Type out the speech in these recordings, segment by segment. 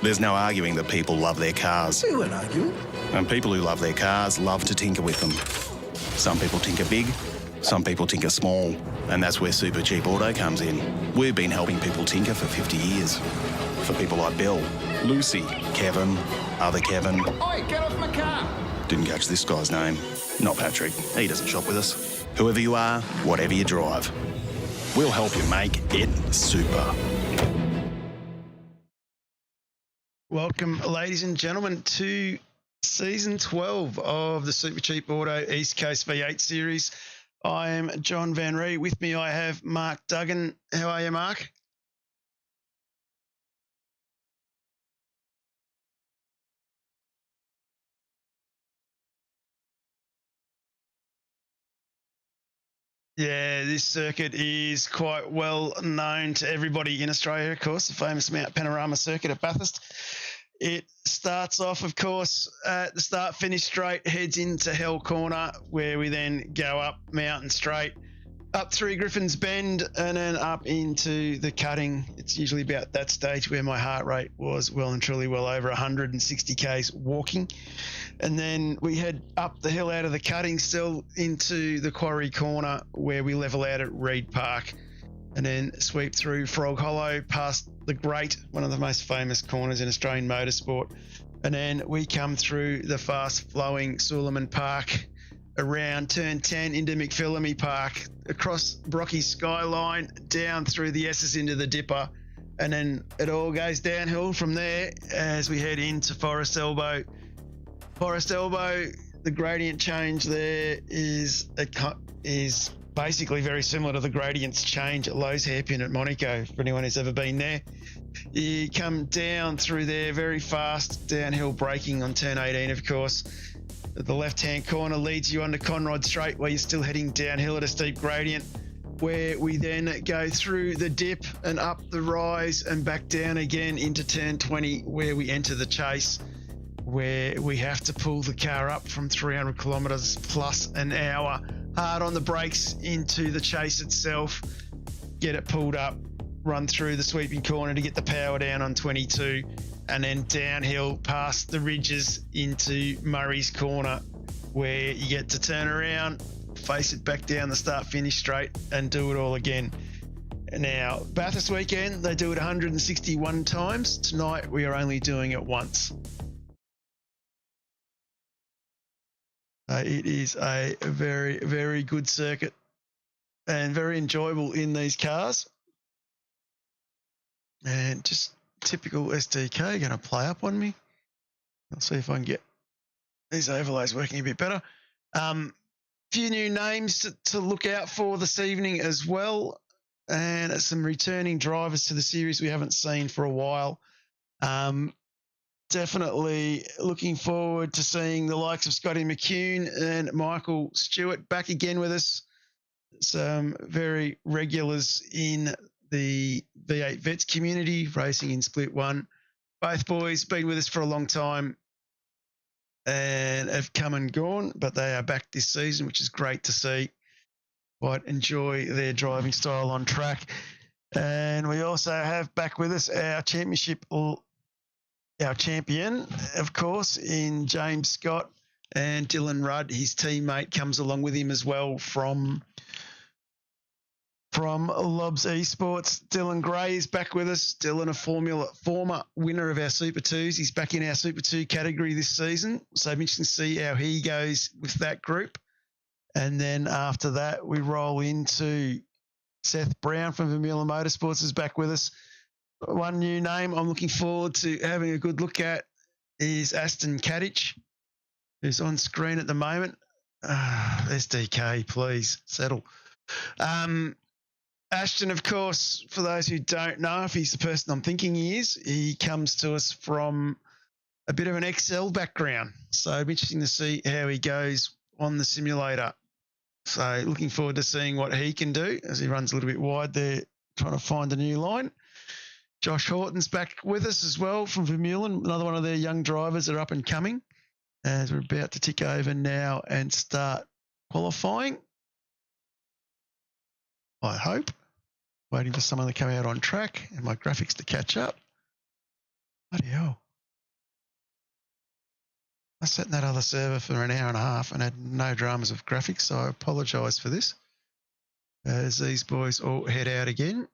There's no arguing that people love their cars. We won't argue. And people who love their cars love to tinker with them. Some people tinker big, some people tinker small. And that's where Supercheap Auto comes in. We've been helping people tinker for 50 years. For people like Bill, Lucy, Kevin, other Kevin. Oi, get off my car! Didn't catch this guy's name. Not Patrick. He doesn't shop with us. Whoever you are, whatever you drive, we'll help you make it super. Welcome, ladies and gentlemen, to Season 12 of the Supercheap Auto East Coast V8 series. I am John Van Ree. With me, I have Mark Duggan. How are you, Mark? Yeah, this circuit is quite well known to everybody in Australia, of course, the famous Mount Panorama circuit at Bathurst. It starts off, of course, at the start-finish straight, heads into Hell Corner, where we then go up Mountain Straight, up through Griffin's Bend, and then up into the cutting. It's usually about that stage where my heart rate was well and truly well over 160 k's walking. And then we head up the hill out of the cutting still into the Quarry Corner, where we level out at Reed Park, and then sweep through Frog Hollow past the Great, one of the most famous corners in Australian motorsport. And then we come through the fast-flowing Suleiman Park, around Turn 10 into McPhillamy Park, across Brocky Skyline, down through the S's into the Dipper, and then it all goes downhill from there as we head into Forest Elbow. Forest Elbow, the gradient change there is basically very similar to the gradients change at Lowe's Hairpin at Monaco, for anyone who's ever been there. You come down through there very fast, downhill braking on Turn 18, of course. The left-hand corner leads you onto Conrod Straight, where you're still heading downhill at a steep gradient, where we then go through the dip and up the rise and back down again into Turn 20, where we enter the chase, where we have to pull the car up from 300 kilometres plus an hour, hard on the brakes into the chase itself, get it pulled up, run through the sweeping corner to get the power down on 22, and then downhill past the ridges into Murray's Corner, where you get to turn around, face it back down the start-finish straight, and do it all again. Now, Bathurst weekend, they do it 161 times. Tonight, we are only doing it once. It is a very, very good circuit and very enjoyable in these cars. And just typical SDK going to play up on me. I'll see if I can get these overlays working a bit better. Few new names to look out for this evening as well, and some returning drivers to the series we haven't seen for a while. Definitely looking forward to seeing the likes of Scott McKune and Michael Stewart back again with us. Some very regulars in the V8 Vets community, racing in Split 1. Both boys been with us for a long time and have come and gone, but they are back this season, which is great to see. Quite enjoy their driving style on track. And we also have back with us our champion, of course, in James Scott, and Dylan Rudd, his teammate, comes along with him as well from Lobs Esports. Dylan Gray is back with us. Dylan, a former winner of our Super 2s. He's back in our Super 2 category this season. So I'm interested to see how he goes with that group. And then after that, we roll into Seth Brown from Formidable Motorsports is back with us. One new name I'm looking forward to having a good look at is Ashton Cattach, who's on screen at the moment. SDK, please settle. Ashton, of course, for those who don't know, if he's the person I'm thinking he is, he comes to us from a bit of an Excel background. So it'll be interesting to see how he goes on the simulator. So looking forward to seeing what he can do as he runs a little bit wide there, trying to find a new line. Josh Horton's back with us as well from Vermeulen, another one of their young drivers that are up and coming, as we're about to tick over now and start qualifying. I hope. Waiting for someone to come out on track and my graphics to catch up. Bloody hell. I sat in that other server for an hour and a half and had no dramas of graphics, so I apologise for this. As these boys all head out again.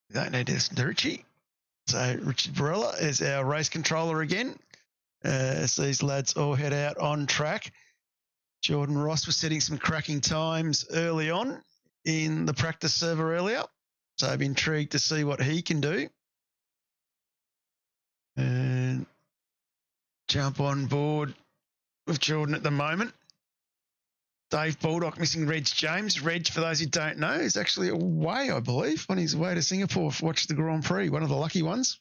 We don't need to listen to Richie. So Richard Barella is our race controller again. As these lads all head out on track. Jordan Ross was setting some cracking times early on in the practice server earlier. So I'm intrigued to see what he can do. And jump on board with Jordan at the moment. Dave Baldock missing Reg James. Reg, for those who don't know, is actually away, I believe, on his way to Singapore to watch the Grand Prix, one of the lucky ones.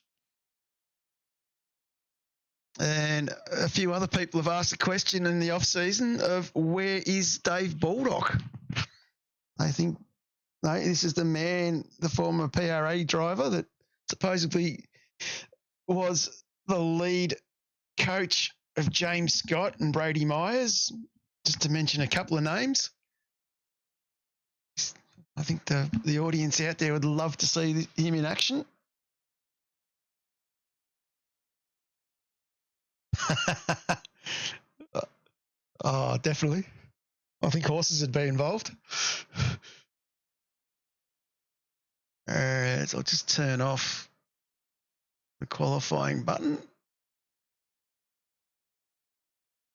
And a few other people have asked a question in the off-season of where is Dave Baldock? I think this is the man, the former PRA driver that supposedly was the lead coach of James Scott and Brady Myers, just to mention a couple of names. I think the audience out there would love to see him in action. Oh, definitely. I think horses would be involved. So I'll just turn off the qualifying button.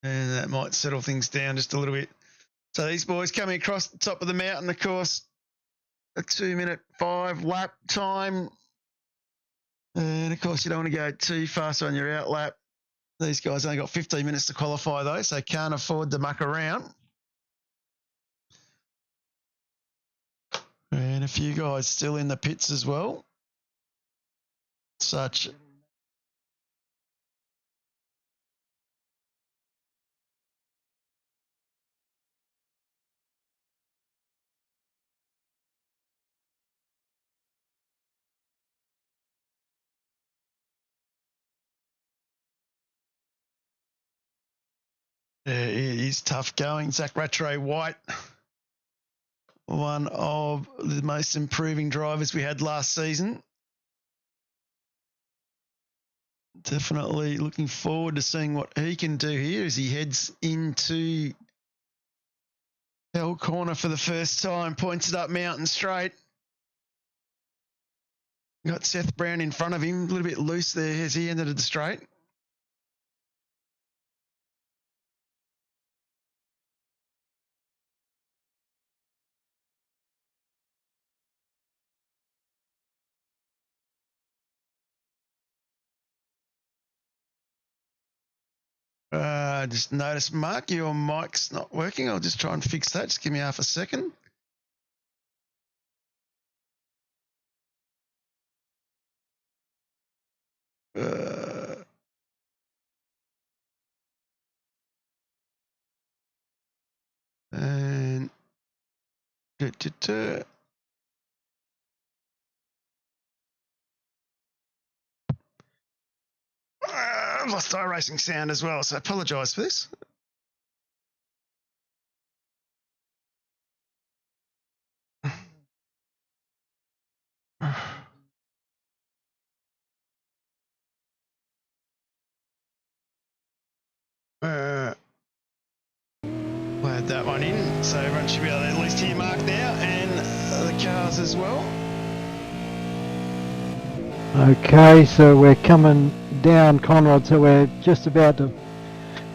And that might settle things down just a little bit. So these boys coming across the top of the mountain, of course, a 2-minute 5 lap time. And of course, you don't want to go too fast on your out lap. These guys only got 15 minutes to qualify though, so can't afford to muck around. And a few guys still in the pits as well. Such it is tough going. Zach Rattray White, one of the most improving drivers we had last season. Definitely looking forward to seeing what he can do here as he heads into Hell Corner for the first time. Points it up Mountain Straight. Got Seth Brown in front of him, a little bit loose there as he entered the straight. Just notice, Mark, your mic's not working. I'll just try and fix that. Just give me half a second. And I've lost iRacing sound as well, so I apologise for this. We'll add that one in, so everyone should be able to at least hear Mark now, and the cars as well. Okay, so we're coming down, Conrad, so we're just about to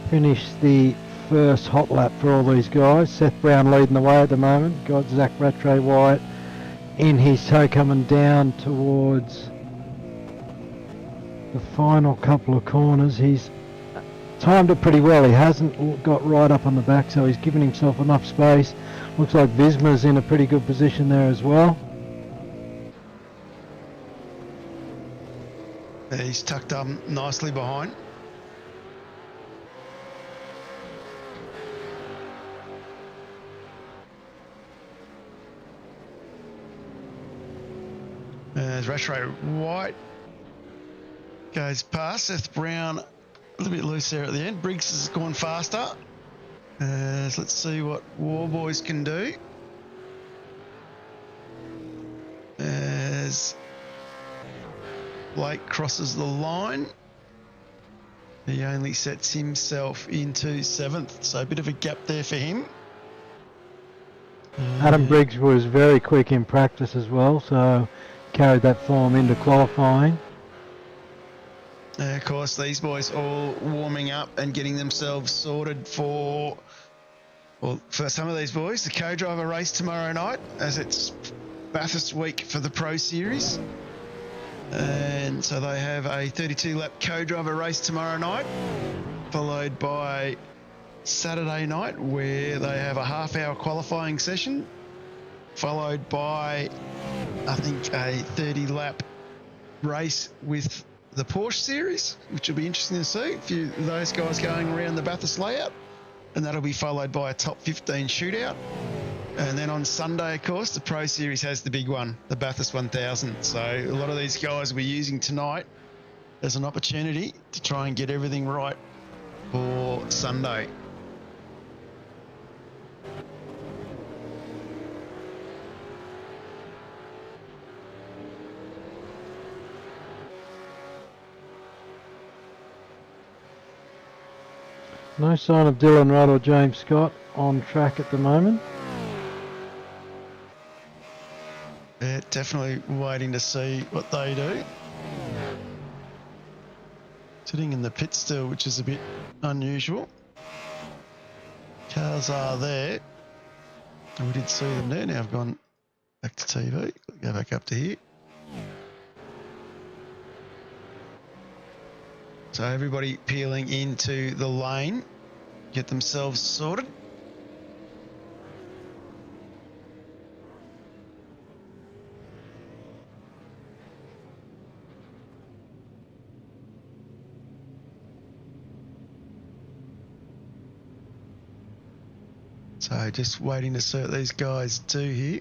finish the first hot lap for all these guys. Seth Brown leading the way at the moment. Got Zach Rattray White in his tow coming down towards the final couple of corners. He's timed it pretty well. He hasn't got right up on the back, so he's given himself enough space. Looks like Visma's in a pretty good position there as well. He's tucked up nicely behind. As Rattray White goes past, Seth Brown a little bit loose there at the end. Briggs has gone faster. So let's see what Warboys can do. As Blake crosses the line. He only sets himself into 7th, so a bit of a gap there for him. Adam Briggs was very quick in practice as well, so carried that form into qualifying. Of course, these boys all warming up and getting themselves sorted for, well, for some of these boys, the co-driver race tomorrow night, as it's Bathurst week for the Pro Series. And so they have a 32-lap co-driver race tomorrow night, followed by Saturday night, where they have a half-hour qualifying session, followed by, I think, a 30-lap race with the Porsche Series, which will be interesting to see. A few of those guys going around the Bathurst layout, and that'll be followed by a top 15 shootout. And then on Sunday, of course, the Pro Series has the big one, the Bathurst 1000. So a lot of these guys will be using tonight as an opportunity to try and get everything right for Sunday. No sign of Dylan Rudd or James Scott on track at the moment. Yeah, definitely waiting to see what they do. Sitting in the pit still, which is a bit unusual. Cars are there. And we did see them there. Now I've gone back to TV. Go back up to here. So everybody peeling into the lane, get themselves sorted. So just waiting to see what these guys do here.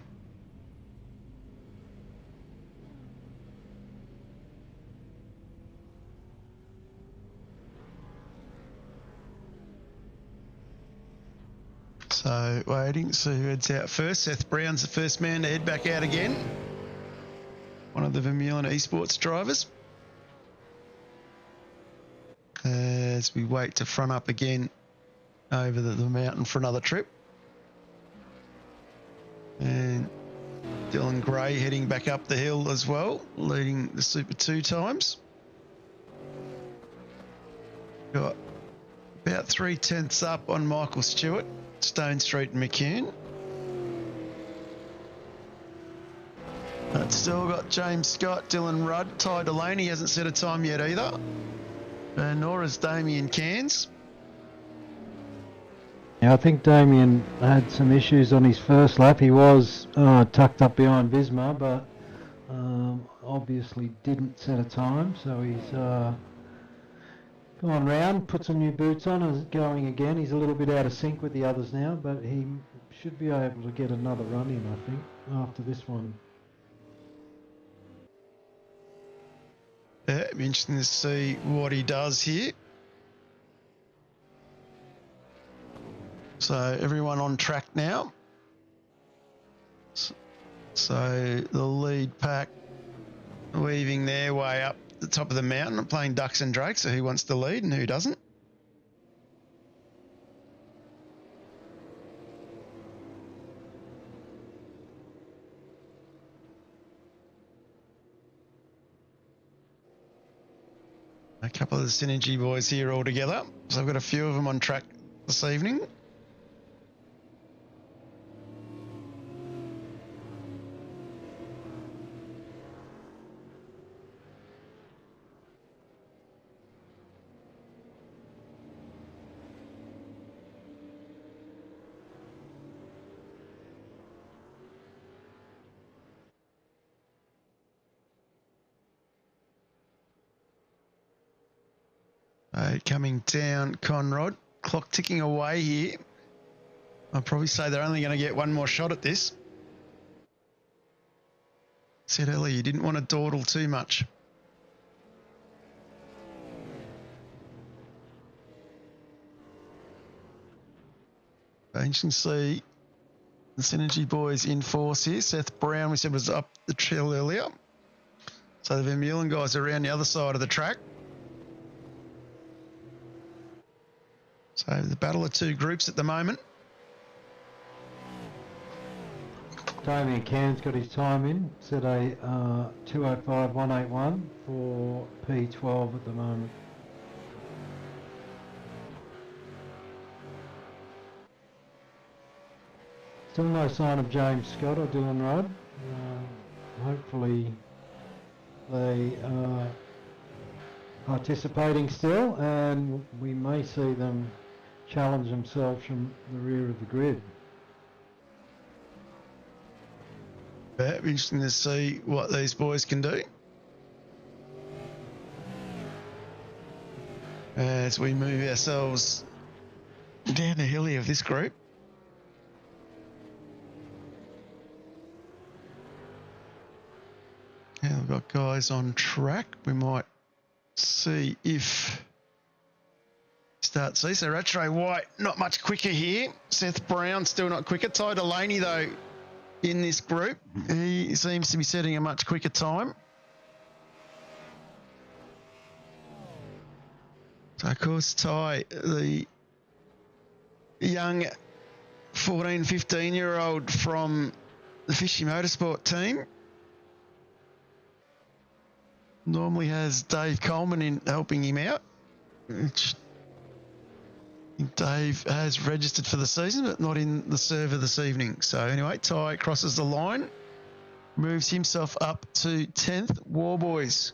So waiting to see who heads out first. Seth Brown's the first man to head back out again. One of the Vermeulen Esports drivers. As we wait to front up again over the mountain for another trip. And Dylan Gray heading back up the hill as well, leading the Super 2 times. Got about 3/10 up on Michael Stewart, Stone Street and McKune. But still got James Scott, Dylan Rudd, Ty Delaney hasn't set a time yet either. Nor has Damien Cairns. Yeah, I think Damien had some issues on his first lap. He was tucked up behind Visma, but obviously didn't set a time. So he's gone round, put some new boots on, and is going again. He's a little bit out of sync with the others now, but he should be able to get another run in, I think, after this one. Yeah, it'd be interesting to see what he does here. So everyone on track now. So the lead pack weaving their way up the top of the mountain and playing ducks and drakes. So who wants to lead and who doesn't? A couple of the Synergy boys here all together. So I've got a few of them on track this evening. Coming down Conrod, clock ticking away here. I'd probably say they're only going to get one more shot at this. Said earlier you didn't want to dawdle too much. Interesting to see the Synergy boys in force here. Seth Brown, we said, was up the trail earlier. So the Vermeulen guys are around the other side of the track. So the battle of two groups at the moment. Damien Cairns got his time in, set a 2:05.181 for P12 at the moment. Still no sign of James Scott or Dylan Rudd. Hopefully they are participating still, and we may see them challenge themselves from the rear of the grid. Yeah, interesting to see what these boys can do. As we move ourselves down the hilly of this group. Now we've got guys on track. We might see if start see. So Rattray White not much quicker here. Seth Brown still not quicker. Ty Delaney though in this group, he seems to be setting a much quicker time. So of course Ty, the young 14, 15-year-old from the Fishy Motorsport team, normally has Dave Coleman in helping him out, which I think Dave has registered for the season, but not in the server this evening. So anyway, Ty crosses the line, moves himself up to 10th. Warboys,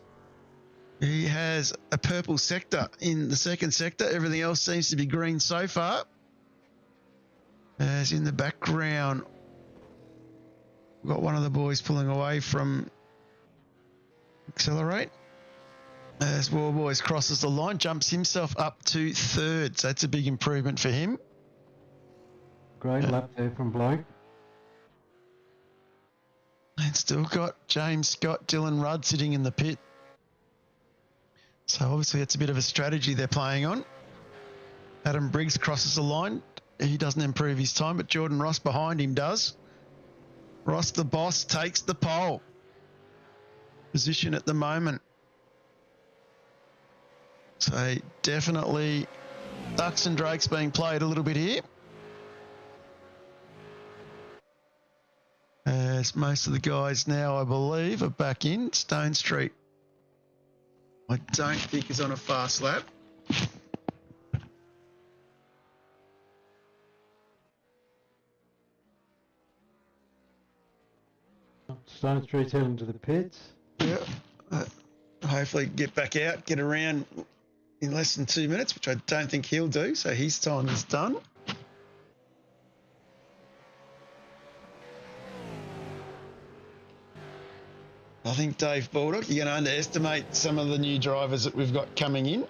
he has a purple sector in the second sector. Everything else seems to be green so far. As in the background, we've got one of the boys pulling away from Accelerate. As Warboys crosses the line, jumps himself up to 3rd. So that's a big improvement for him. Great lap there from Bloke. And still got James Scott, Dylan Rudd sitting in the pit. So obviously it's a bit of a strategy they're playing on. Adam Briggs crosses the line. He doesn't improve his time, but Jordan Ross behind him does. Ross, the boss, takes the pole position at the moment. So definitely ducks and drakes being played a little bit here. As most of the guys now, I believe, are back in. Stone Street, I don't think is on a fast lap. Stone Street's heading to the pits. Yeah. Hopefully get back out, get around in less than 2 minutes, which I don't think he'll do. So his time is done. I think Dave Baldock, you're going to underestimate some of the new drivers that we've got coming in.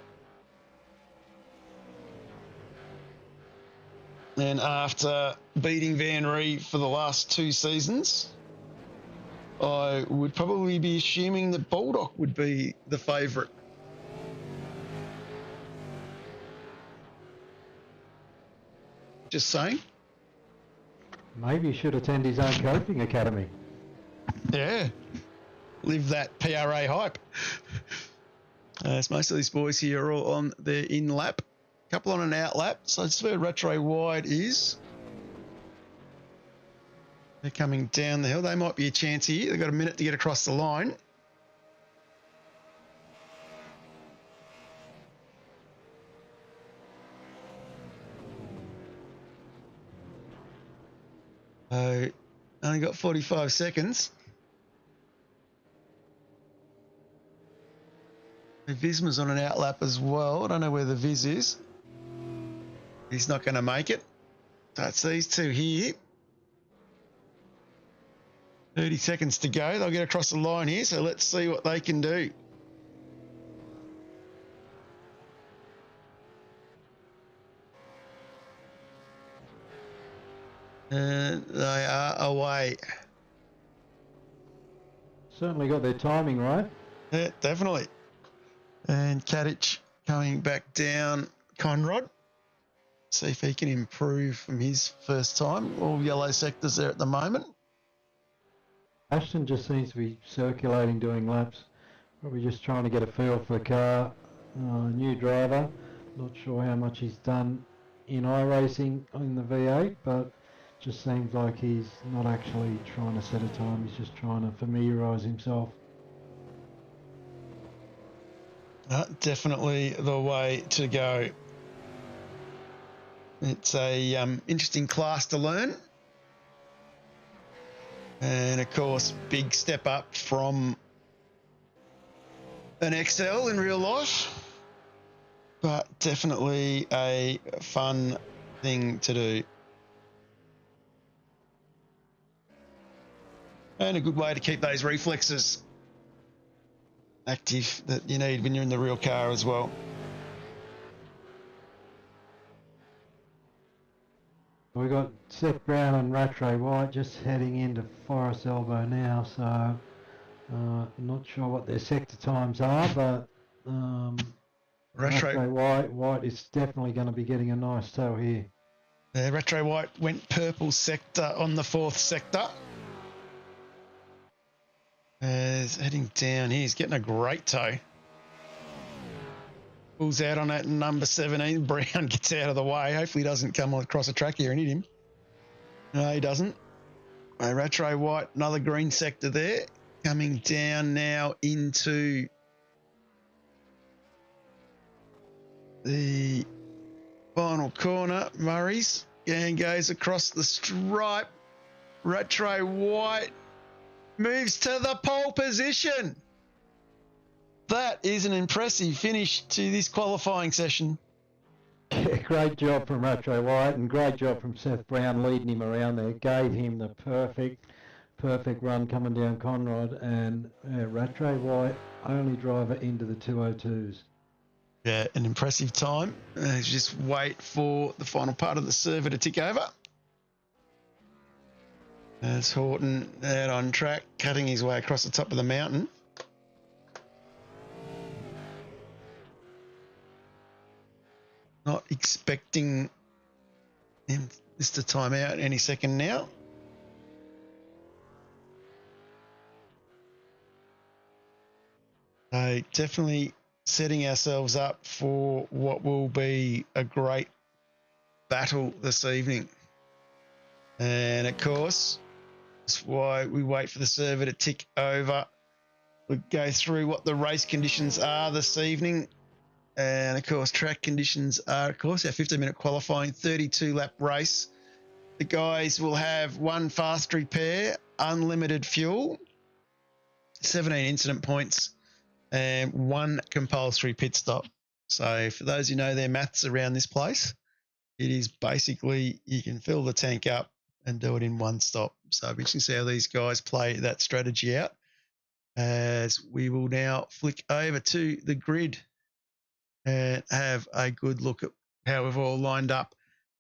And after beating Van Ree for the last 2 seasons, I would probably be assuming that Baldock would be the favourite. Just saying. Maybe he should attend his own coaching academy. Yeah. Live that PRA hype. As most of these boys here are all on their in lap. A couple on an out lap. So that's where Rattray Wide is. They're coming down the hill. They might be a chance here. They've got a minute to get across the line. So only got 45 seconds. The Visma's on an out lap as well. I don't know where the Viz is. He's not going to make it. So it's these two here. 30 seconds to go. They'll get across the line here, so let's see what they can do. And they are away. Certainly got their timing right. Yeah, definitely. And Cattach coming back down Conrod. See if he can improve from his first time. All yellow sectors there at the moment. Ashton just seems to be circulating, doing laps. Probably just trying to get a feel for the car. New driver. Not sure how much he's done in iRacing in the V8, but just seems like he's not actually trying to set a time. He's just trying to familiarise himself. Definitely the way to go. It's a interesting class to learn. And, of course, big step up from an XL in real life. But definitely a fun thing to do. And a good way to keep those reflexes active that you need when you're in the real car as well. We've got Seth Brown and Rattray White just heading into Forest Elbow now, so not sure what their sector times are, but Rattray White is definitely going to be getting a nice tow here. Rattray White went purple sector on the 4th sector. He's heading down here. He's getting a great tow. Pulls out on that number 17. Brown gets out of the way. Hopefully he doesn't come across the track here and hit him. No, he doesn't. Rattray White, another green sector there. Coming down now into the final corner. Murray's and goes across the stripe. Rattray White moves to the pole position. That is an impressive finish to this qualifying session. Yeah, great job from Rattray White and great job from Seth Brown leading him around there. Gave him the perfect run coming down Conrod, and Rattray White only driver into the 202s. Yeah, an impressive time. Just wait for the final part of the server to tick over. There's Horton out on track, cutting his way across the top of the mountain. Not expecting him this to time out any second now. So definitely setting ourselves up for what will be a great battle this evening. And of course, that's why we wait for the server to tick over. We'll go through what the race conditions are this evening. And of course, track conditions are, of course, our 15-minute qualifying 32-lap race. The guys will have 1 fast repair, unlimited fuel, 17 incident points, and 1 compulsory pit stop. So for those who know their maths around this place, it is basically you can fill the tank up and do it in 1 stop. So it'll be interesting to see how these guys play that strategy out, as we will now flick over to the grid and have a good look at how we've all lined up.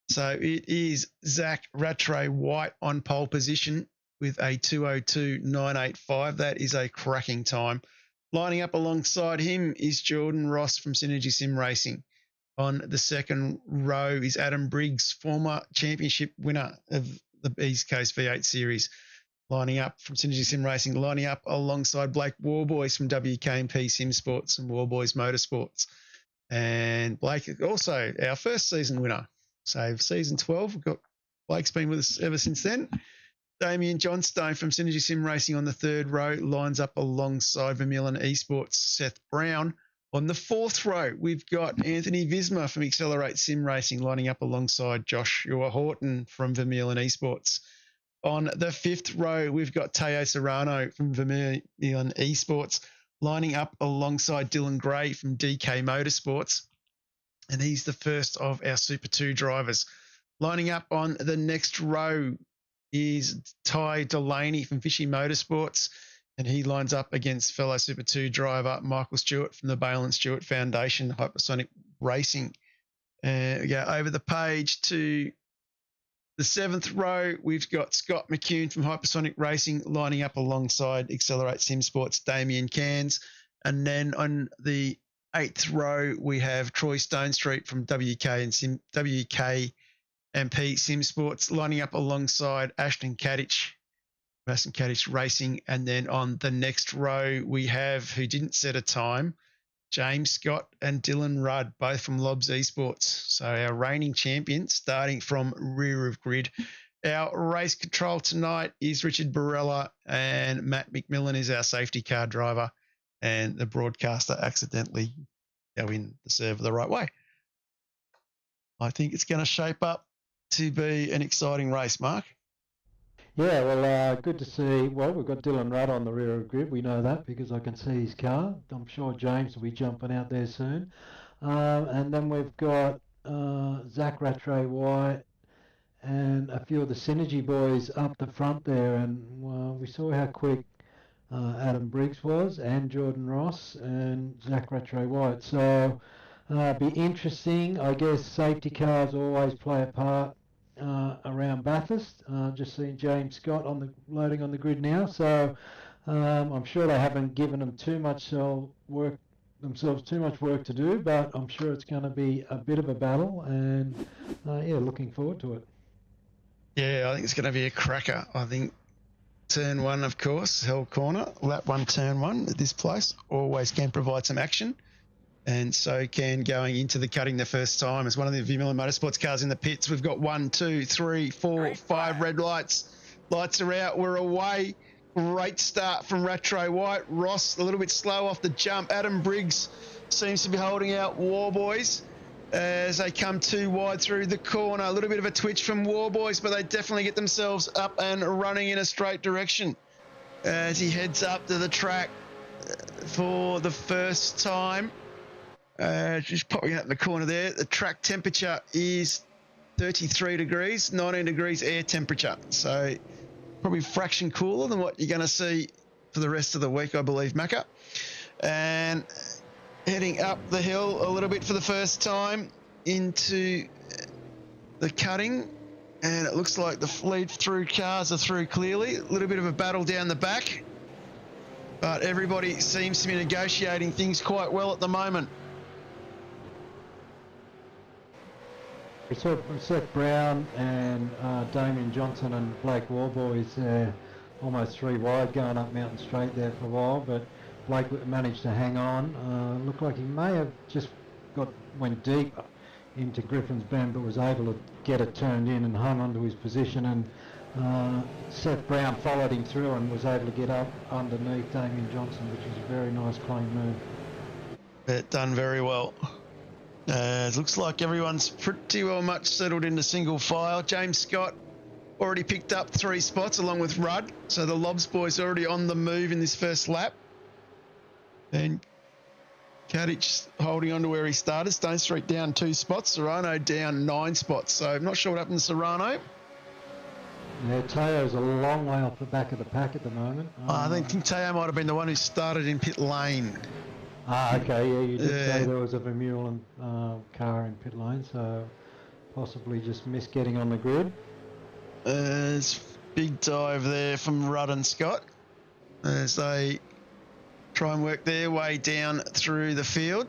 So it is Zach Rattray White on pole position with a 2:02.985. That is a cracking time. Lining up alongside him is Jordan Ross from Synergy Sim Racing. On the second row is Adam Briggs, former championship winner of the East Coast V8 series. Lining up from Synergy Sim Racing, lining up alongside Blake Warboys from WK&P Sim Sports and Warboys Motorsports. And Blake also our first season winner. So season 12, we've got Blake's been with us ever since then. Damien Johnstone from Synergy Sim Racing on the third row lines up alongside Vermeulen Esports. Seth Brown on the fourth row. We've got Anthony Visma from Accelerate Sim Racing lining up alongside Joshua Horton from Vermeulen Esports. On the fifth row, we've got Teo Serrano from Vermeulen Esports lining up alongside Dylan Gray from DK Motorsports. And he's the first of our Super 2 drivers. Lining up on the next row is Ty Delaney from Fishy Motorsports. And he lines up against fellow Super 2 driver Michael Stewart from the Bale and Stewart Foundation, Hypersonic Racing. We go over the page to the seventh row. We've got Scott McKune from Hypersonic Racing lining up alongside Accelerate Sim Sports, Damien Cairns. And then on the eighth row, we have Troy Stonestreet from WK&P Sim Sports lining up alongside Ashton Cattach Ashton Cattach Racing. And then on the next row, we have, who didn't set a time, James Scott and Dylan Rudd, both from Lobs Esports. So our reigning champions starting from rear of grid. Our race control tonight is Richard Barella, and Matt McMillan is our safety car driver, and the broadcaster accidentally go in the server the right way. I think it's going to shape up to be an exciting race, Mark. Yeah, well, good to see. Well, we've got Dylan Rudd on the rear of grid. We know that because I can see his car. I'm sure James will be jumping out there soon. And then we've got Zach Rattray White and a few of the Synergy boys up the front there. And we saw how quick Adam Briggs was, and Jordan Ross and Zach Rattray White. So be interesting. I guess safety cars always play a part around Bathurst. Just seeing James Scott loading on the grid now, so I'm sure they haven't given them too much work to do, but I'm sure it's going to be a bit of a battle, and looking forward to it. Yeah, I think it's going to be a cracker. I think turn one, of course, Hell Corner, lap one, turn one at this place always can provide some action. And so can going into the cutting the first time as one of the Vermeulen Motorsports cars in the pits. We've got 1, 2, 3, 4, 5 red lights. Lights are out. We're away. Great start from Rattray White. Ross a little bit slow off the jump. Adam Briggs seems to be holding out War Boys as they come too wide through the corner. A little bit of a twitch from War Boys, but they definitely get themselves up and running in a straight direction as he heads up to the track for the first time. Just popping up in the corner there. The track temperature is 33 degrees, 19 degrees air temperature. So probably fraction cooler than what you're going to see for the rest of the week, I believe, Macca. And heading up the hill a little bit for the first time into the cutting. And it looks like the lead through cars are through clearly. A little bit of a battle down the back. But everybody seems to be negotiating things quite well at the moment. We saw Seth Brown and Damien Johnson and Blake Warboys almost 3 wide going up Mountain Straight there for a while, but Blake managed to hang on. Looked like he may have just went deep into Griffin's Bend, but was able to get it turned in and hung onto his position, and Seth Brown followed him through and was able to get up underneath Damien Johnson, which is a very nice clean move. It done very well. It looks like everyone's pretty well much settled into single file. James Scott already picked up 3 spots along with Rudd. So the Lobs boys already on the move in this first lap. And Cattach holding on to where he started. Stone Street down 2 spots. Serrano down 9 spots. So I'm not sure what happened to Serrano. Yeah, Teo's a long way off the back of the pack at the moment. I think Teo might have been the one who started in pit lane. Okay, yeah, you did say there was a Vermeulen car in pit lane, so possibly just missed getting on the grid. There's big dive there from Rudd and Scott as they try and work their way down through the field.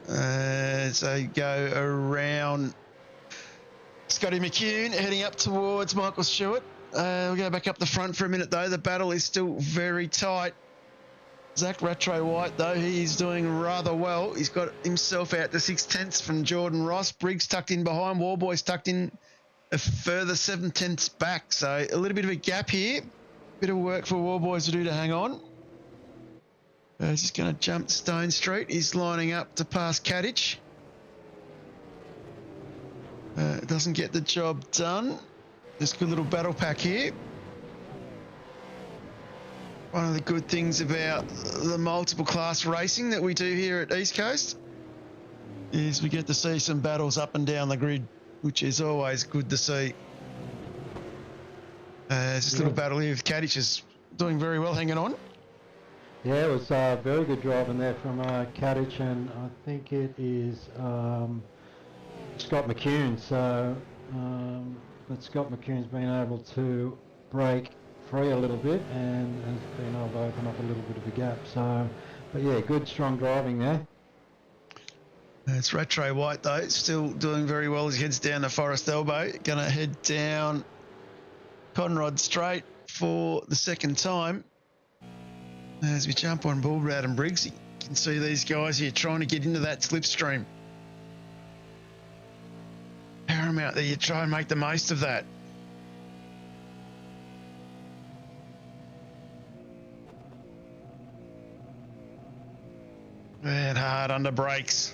As they go around Scotty McKune heading up towards Michael Stewart. We'll go back up the front for a minute though. The battle is still very tight. Zach Rattray White, though, he's doing rather well. He's got himself out to 6/10 from Jordan Ross. Briggs tucked in behind. Warboys tucked in a further 7/10 back. So a little bit of a gap here. Bit of work for Warboys to do to hang on. He's just going to jump Stone Street. He's lining up to pass Cattach. Doesn't get the job done. Just a good little battle pack here. One of the good things about the multiple class racing that we do here at East Coast is we get to see some battles up and down the grid, which is always good to see. Just a little battle here with Cattach is doing very well, hanging on. Yeah, it was very good driving there from Cattach, and I think it is Scott McKune. So, but Scott McKune's been able to break free a little bit and has been able to open up a little bit of a gap. So, but yeah, good strong driving there. It's Rattray White though, still doing very well as he heads down the Forest Elbow. Going to head down Conrod straight for the second time. As we jump on board with Adam Briggs, you can see these guys here trying to get into that slipstream. Paramount that you try and make the most of that. And hard under brakes.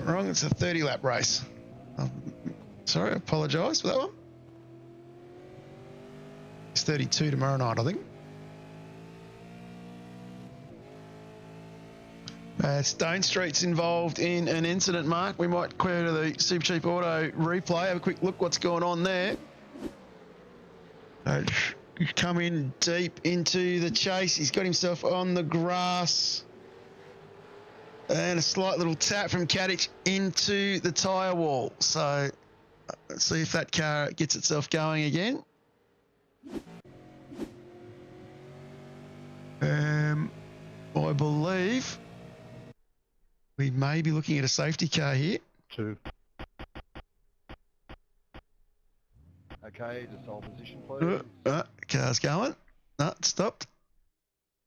Wrong, it's a 30 lap race. Sorry, I apologise for that one. It's 32 tomorrow night, I think. Stone Street's involved in an incident, Mark. We might clear to the Supercheap Auto replay, have a quick look what's going on there. Come in deep into the chase. He's got himself on the grass. And a slight little tap from Cattach into the tyre wall. So let's see if that car gets itself going again. I believe we may be looking at a safety car here. 2. Okay, just hold position, please. Car's going. No, it stopped.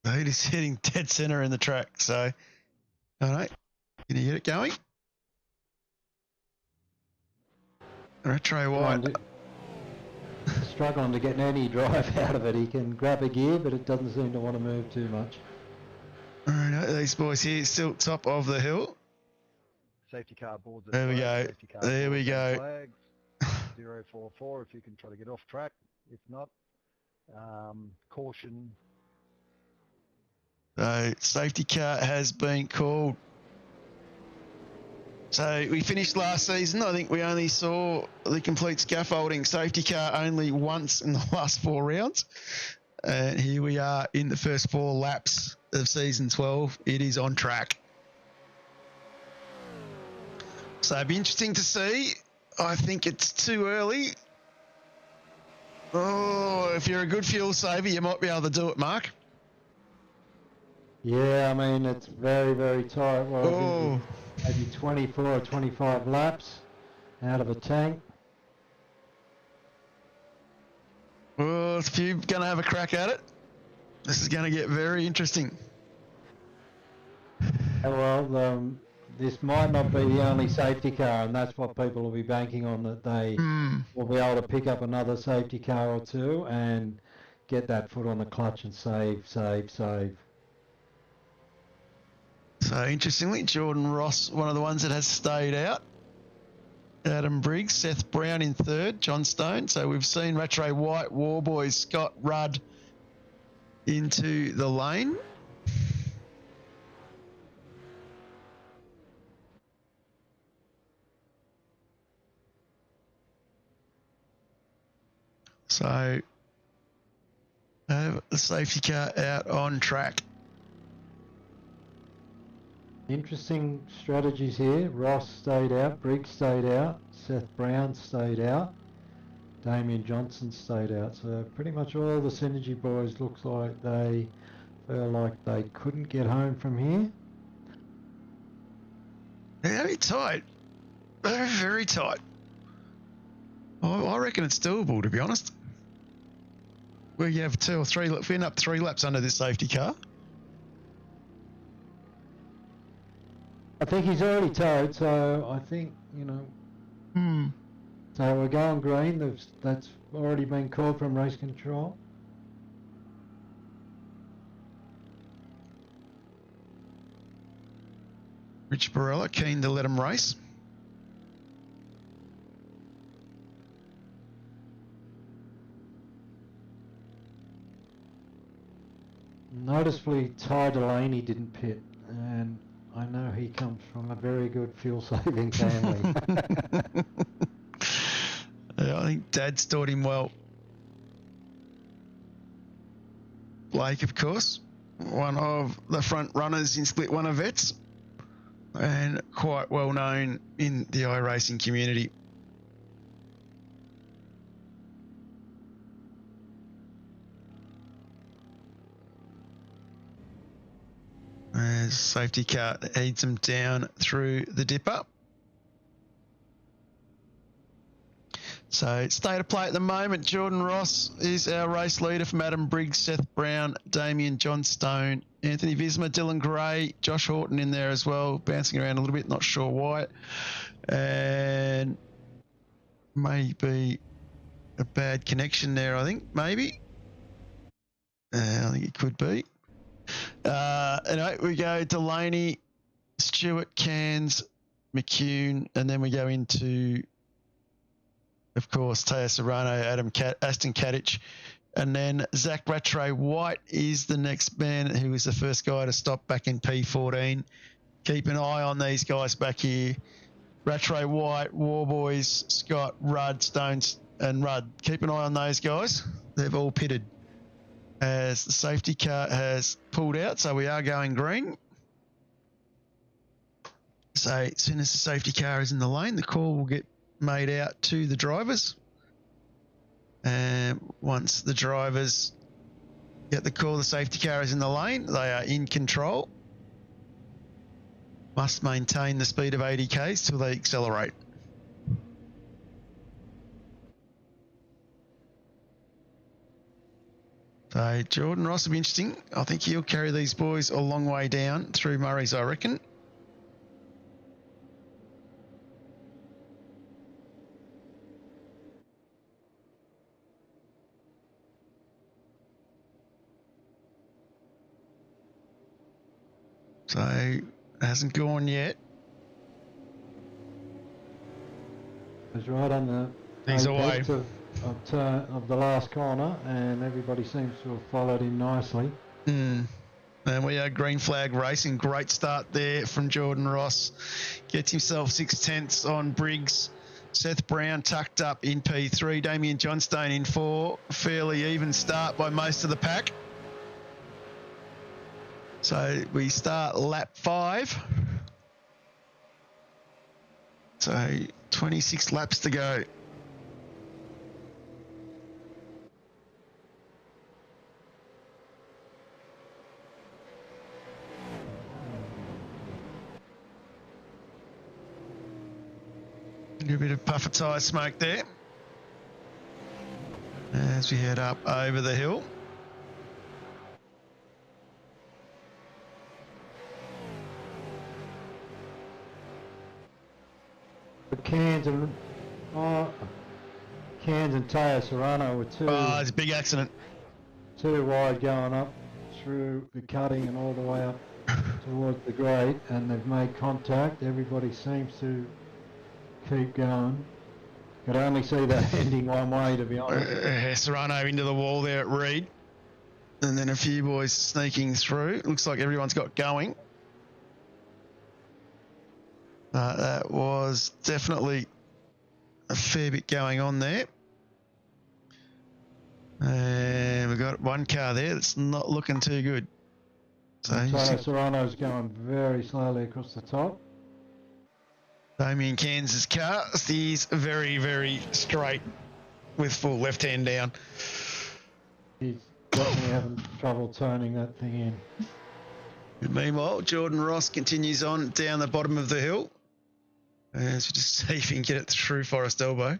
It is hitting dead centre in the track. So, all right, can you get it going? Retro wide. Struggling to get any drive out of it. He can grab a gear, but it doesn't seem to want to move too much. All right, these boys here still top of the hill. Safety car boards. There we go. There we go. Flags. 044 if you can try to get off track. If not, caution. So safety car has been called. So we finished last season. I think we only saw the complete scaffolding safety car only once in the last 4 rounds. And here we are in the first 4 laps of season 12. It is on track. So it'd be interesting to see. I think it's too early. Oh, if you're a good fuel saver, you might be able to do it, Mark. Yeah, I mean, it's very, very tight. Well, maybe 24 or 25 laps out of a tank. Well, if you're going to have a crack at it, this is going to get very interesting. Well, this might not be the only safety car, and that's what people will be banking on, that they will be able to pick up another safety car or two and get that foot on the clutch and save. So interestingly, Jordan Ross, one of the ones that has stayed out. Adam Briggs, Seth Brown in third, John Stone. So we've seen Rattray White, Warboys, Scott Rudd into the lane. So the safety car out on track. Interesting strategies here. Ross stayed out, Briggs stayed out, Seth Brown stayed out, Damien Johnson stayed out. So pretty much all the Synergy boys looks like they feel like they couldn't get home from here. Very tight. Very, very tight. I reckon it's doable, to be honest. We have 2 or 3, if we end up 3 laps under this safety car. I think he's already towed, so I think, you know. So we're going green. That's already been called from race control. Rich Barella keen to let him race. Noticeably, Ty Delaney didn't pit, and I know he comes from a very good fuel-saving family. Yeah, I think Dad's taught him well. Blake, of course, one of the front runners in Split 1 events, and quite well known in the iRacing community. As safety car aids them down through the dipper. So state of play at the moment, Jordan Ross is our race leader from Adam Briggs, Seth Brown, Damien Johnstone, Anthony Visma, Dylan Gray, Josh Horton in there as well, bouncing around a little bit, not sure why. And maybe a bad connection there, I think, maybe. I think it could be. Anyway, we go Delaney, Stewart, Cairns, McKune, and then we go into, of course, Teo Serrano, Ashton Cattach, and then Zach Rattray White is the next man who was the first guy to stop back in P14. Keep an eye on these guys back here. Rattray White, Warboys, Scott, Rudd, Stones, and Rudd. Keep an eye on those guys. They've all pitted. As the safety car has pulled out, so we are going green. So as soon as the safety car is in the lane, the call will get made out to the drivers. And once the drivers get the call, the safety car is in the lane, they are in control. Must maintain the speed of 80 k's till they accelerate. So Jordan Ross will be interesting. I think he'll carry these boys a long way down through Murray's, I reckon. So it hasn't gone yet. It's right on the He's away. apex of the last corner, and everybody seems to have followed him nicely. And we are green flag racing. Great start there from Jordan Ross. Gets himself 6/10 on Briggs. Seth Brown tucked up in P3. Damien Johnstone in 4. Fairly even start by most of the pack. So we start lap 5. So 26 laps to go. A bit of puffer tyre smoke there as we head up over the hill. Cairns and Teo Serrano were Oh, it's a big accident. too wide going up through the cutting and all the way up towards the grade, and they've made contact. Everybody seems to keep going. Could only see that ending one way, to be honest. Serrano into the wall there at Reed, and then a few boys sneaking through. Looks like everyone's got going. That was definitely a fair bit going on there. And we've got one car there that's not looking too good. So Serrano's going very slowly across the top. Damien Cairns' car steers very, very straight with full left hand down. He's definitely having trouble turning that thing in. Meanwhile, Jordan Ross continues on down the bottom of the hill. As we just see if he can get it through Forest Elbow.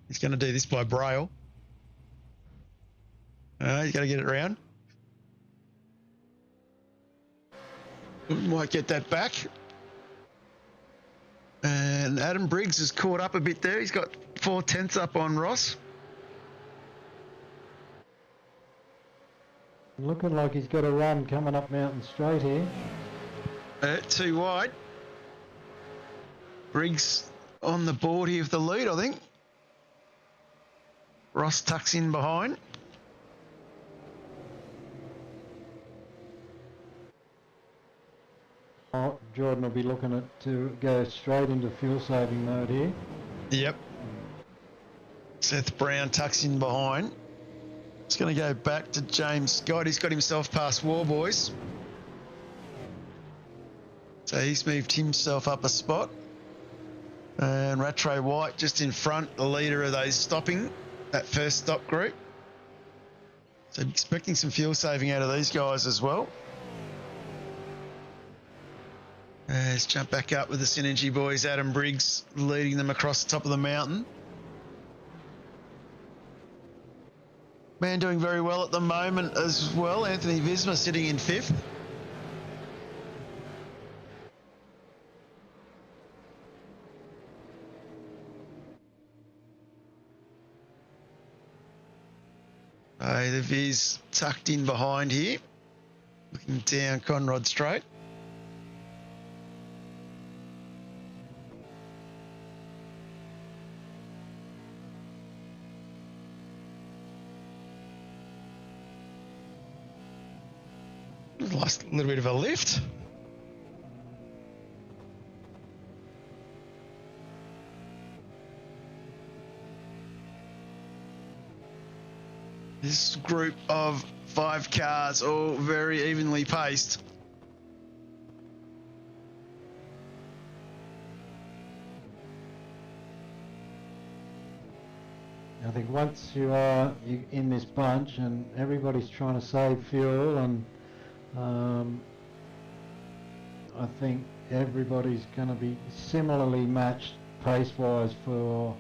He's going to do this by Braille. He's got to get it around. Might get that back. And Adam Briggs has caught up a bit there. He's got 4/10 up on Ross. Looking like he's got a run coming up Mountain Straight here. Too wide. Briggs on the board here of the lead, I think. Ross tucks in behind. Oh, Jordan will be looking to go straight into fuel saving mode here. Yep. Seth Brown tucks in behind. It's going to go back to James Scott. He's got himself past Warboys. So he's moved himself up a spot. And Rattray White just in front, the leader of those stopping, that first stop group. So expecting some fuel saving out of these guys as well. Let's jump back up with the Synergy boys. Adam Briggs leading them across the top of the mountain. Man doing very well at the moment as well. Anthony Visma sitting in 5th. The Viz tucked in behind here, looking down Conrod Straight. Lost a little bit of a lift. This group of 5 cars, all very evenly paced. I think once you are in this bunch and everybody's trying to save fuel, and I think everybody's going to be similarly matched pace-wise for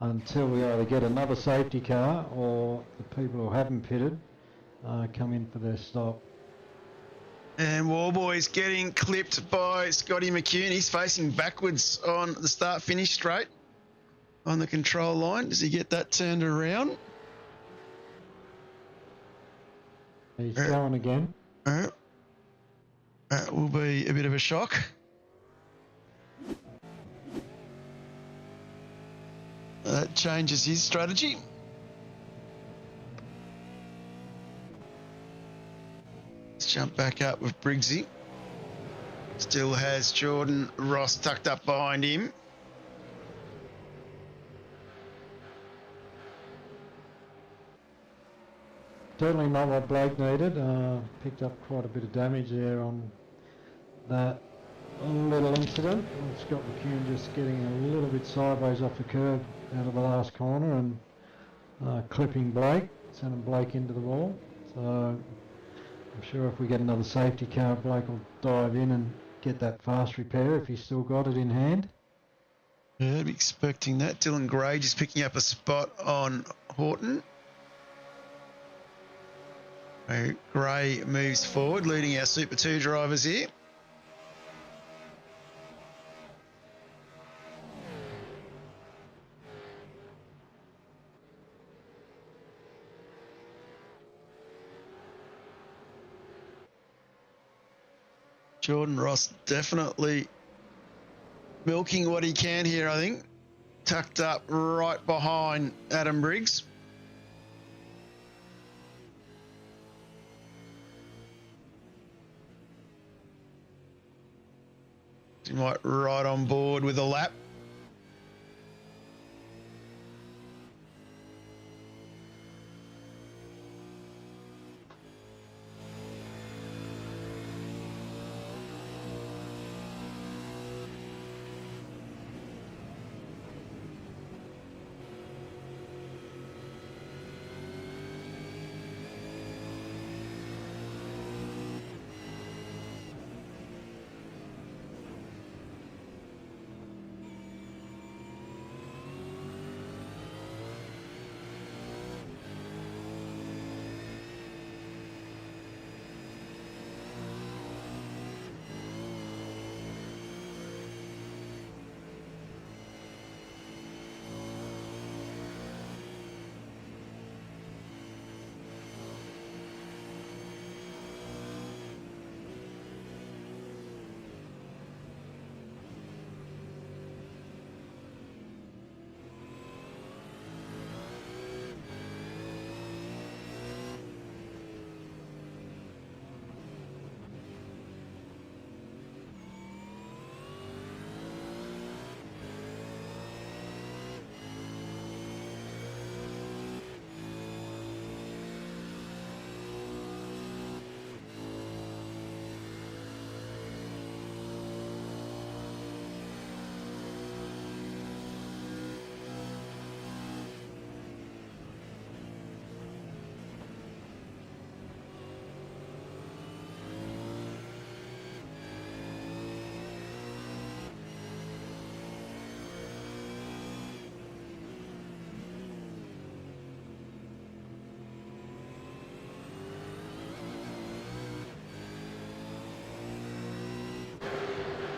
until we either get another safety car or the people who haven't pitted come in for their stop. And Warboy's getting clipped by Scotty McKune. He's facing backwards on the start-finish straight on the control line. Does he get that turned around? He's going again. That will be a bit of a shock. That changes his strategy. Let's jump back up with Briggsy. Still has Jordan Ross tucked up behind him. Certainly not what Blake needed. Picked up quite a bit of damage there on that little incident. Scott McKune just getting a little bit sideways off the curb out of the last corner and clipping Blake, sending Blake into the wall. So I'm sure if we get another safety car, Blake will dive in and get that fast repair if he's still got it in hand. Yeah, I'd be expecting that. Dylan Gray just picking up a spot on Horton. Gray moves forward, leading our Super 2 drivers here. Jordan Ross definitely milking what he can here, I think. Tucked up right behind Adam Briggs. He might ride on board with a lap.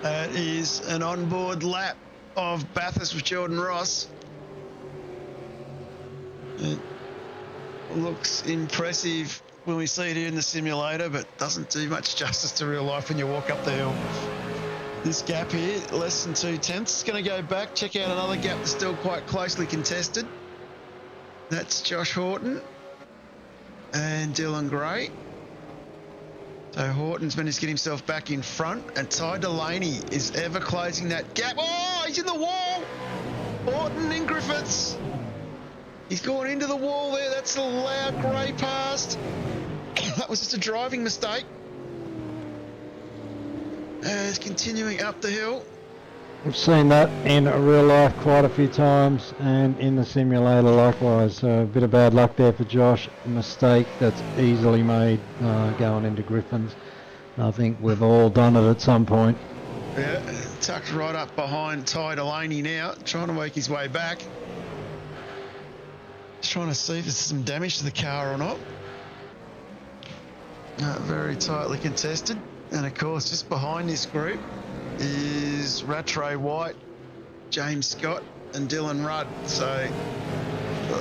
That is an onboard lap of Bathurst with Jordan Ross. It looks impressive when we see it here in the simulator, but doesn't do much justice to real life when you walk up the hill. This gap here, less than 2/10. It's going to go back, check out another gap that's still quite closely contested. That's Josh Horton and Dylan Gray. So Horton's managed to get himself back in front, and Ty Delaney is ever closing that gap. Oh, he's in the wall! Horton and Griffiths. He's gone into the wall there. That's a loud Gray past. That was just a driving mistake. He's continuing up the hill. We've seen that in real life quite a few times, and in the simulator likewise. So a bit of bad luck there for Josh. A mistake that's easily made going into Griffins. I think we've all done it at some point. Yeah, tucked right up behind Ty Delaney now, trying to work his way back. Just trying to see if there's some damage to the car or not. Very tightly contested. And of course, just behind this group is Rattray White, James Scott and Dylan Rudd. So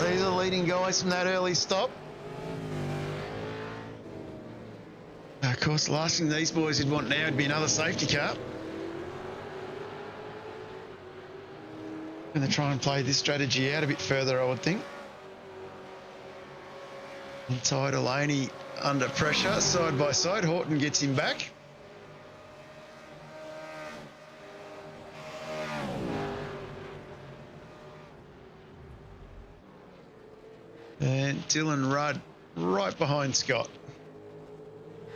these are leading guys from that early stop. Of course, the last thing these boys would want now would be another safety car. Going to try and play this strategy out a bit further, I would think. And Ty Delaney under pressure, side by side. Horton gets him back. And Dylan Rudd right behind Scott.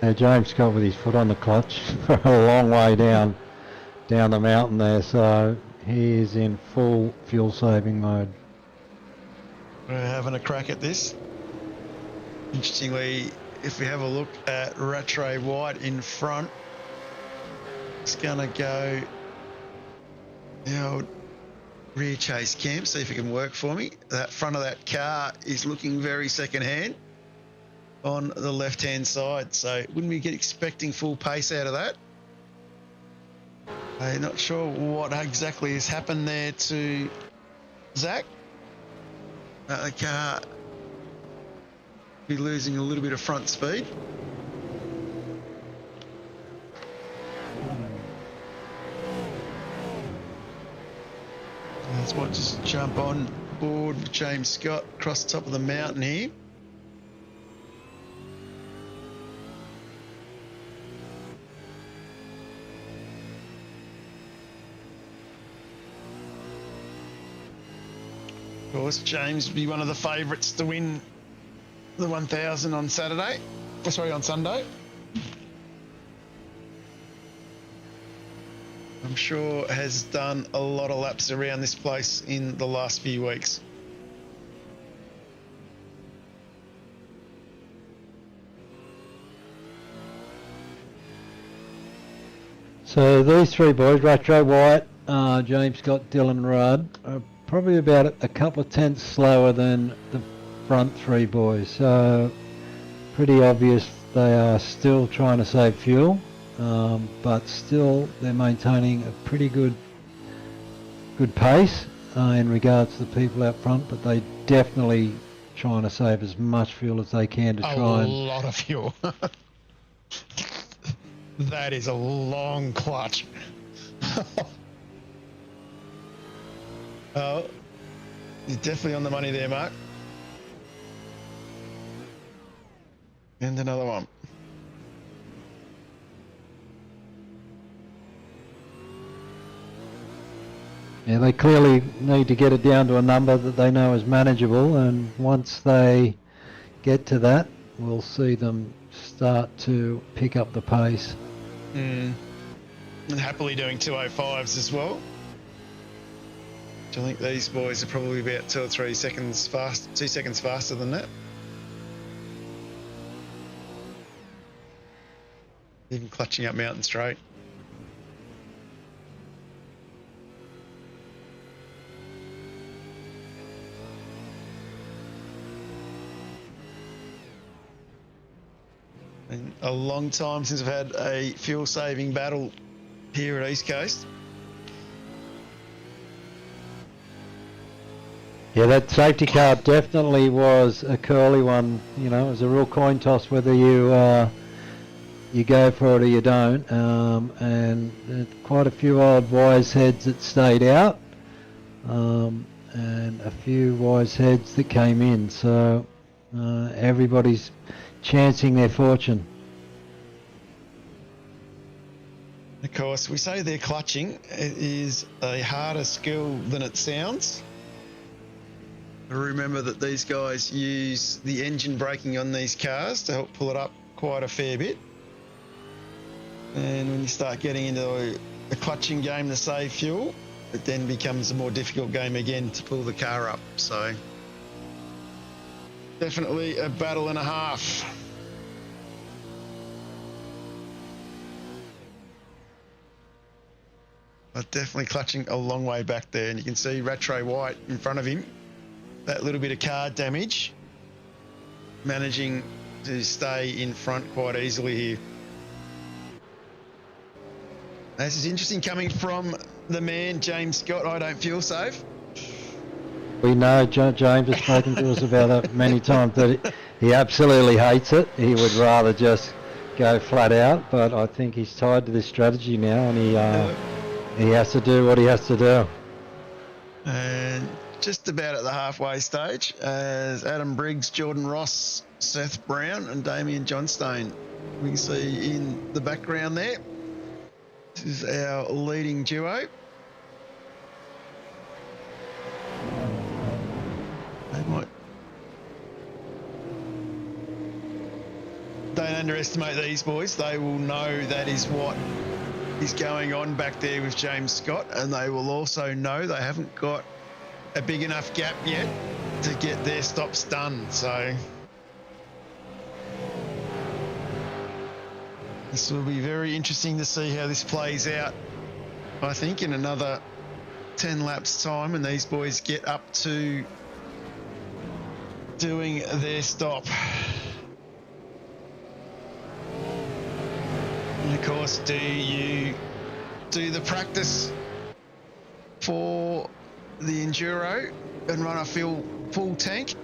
Now James Scott with his foot on the clutch for a long way down the mountain there, so he is in full fuel saving mode. We're having a crack at this. Interestingly, if we have a look at Rattray White in front, it's going to go the old rear chase cam, see if it can work for me. That front of that car is looking very second hand on the left hand side, so wouldn't we get expecting full pace out of that? I'm not sure what exactly has happened there to Zach. The car be losing a little bit of front speed. Let's watch just jump on board with James Scott across the top of the mountain here. Of course, James would be one of the favourites to win the 1000 on Saturday. Oh, sorry, on Sunday. I'm sure has done a lot of laps around this place in the last few weeks. So these three boys, Rattray White, James Scott, Dylan Rudd, are probably about a couple of tenths slower than the front three boys. So pretty obvious they are still trying to save fuel, but still they're maintaining a pretty good pace in regards to the people out front, but they definitely trying to save as much fuel as they can to try and... A lot of fuel. That is a long clutch. Oh, you're definitely on the money there, Mark. And another one. Yeah, they clearly need to get it down to a number that they know is manageable, and once they get to that, we'll see them start to pick up the pace. And happily doing 205s as well. I think these boys are probably about 2 or 3 seconds fast, 2 seconds faster than that. Even clutching up Mountain Straight. And a long time since I've had a fuel saving battle here at East Coast. Yeah, that safety car definitely was a curly one. You know, it was a real coin toss whether you go for it or you don't. And quite a few old wise heads that stayed out, and a few wise heads that came in. So everybody's chancing their fortune. Of course, we say they're clutching. It is a harder skill than it sounds. Remember that these guys use the engine braking on these cars to help pull it up quite a fair bit. And when you start getting into a clutching game to save fuel, it then becomes a more difficult game again to pull the car up. So definitely a battle and a half. But definitely clutching a long way back there. And you can see Rattray White in front of him. That little bit of car damage, managing to stay in front quite easily here. This is interesting coming from the man, James Scott. I don't feel safe. We know James has spoken to us about it many times that he absolutely hates it. He would rather just go flat out, but I think he's tied to this strategy now, and he has to do what he has to do. And just about at the halfway stage, as Adam Briggs, Jordan Ross, Seth Brown and Damien Johnstone, we can see in the background there. This is our leading duo. Don't underestimate these boys. They will know that is what is going on back there with James Scott, and they will also know they haven't got a big enough gap yet to get their stops done. So this will be very interesting to see how this plays out. I think in another 10 laps time, and these boys get up to doing their stop. And of course, do you do the practice for the enduro and run a full tank,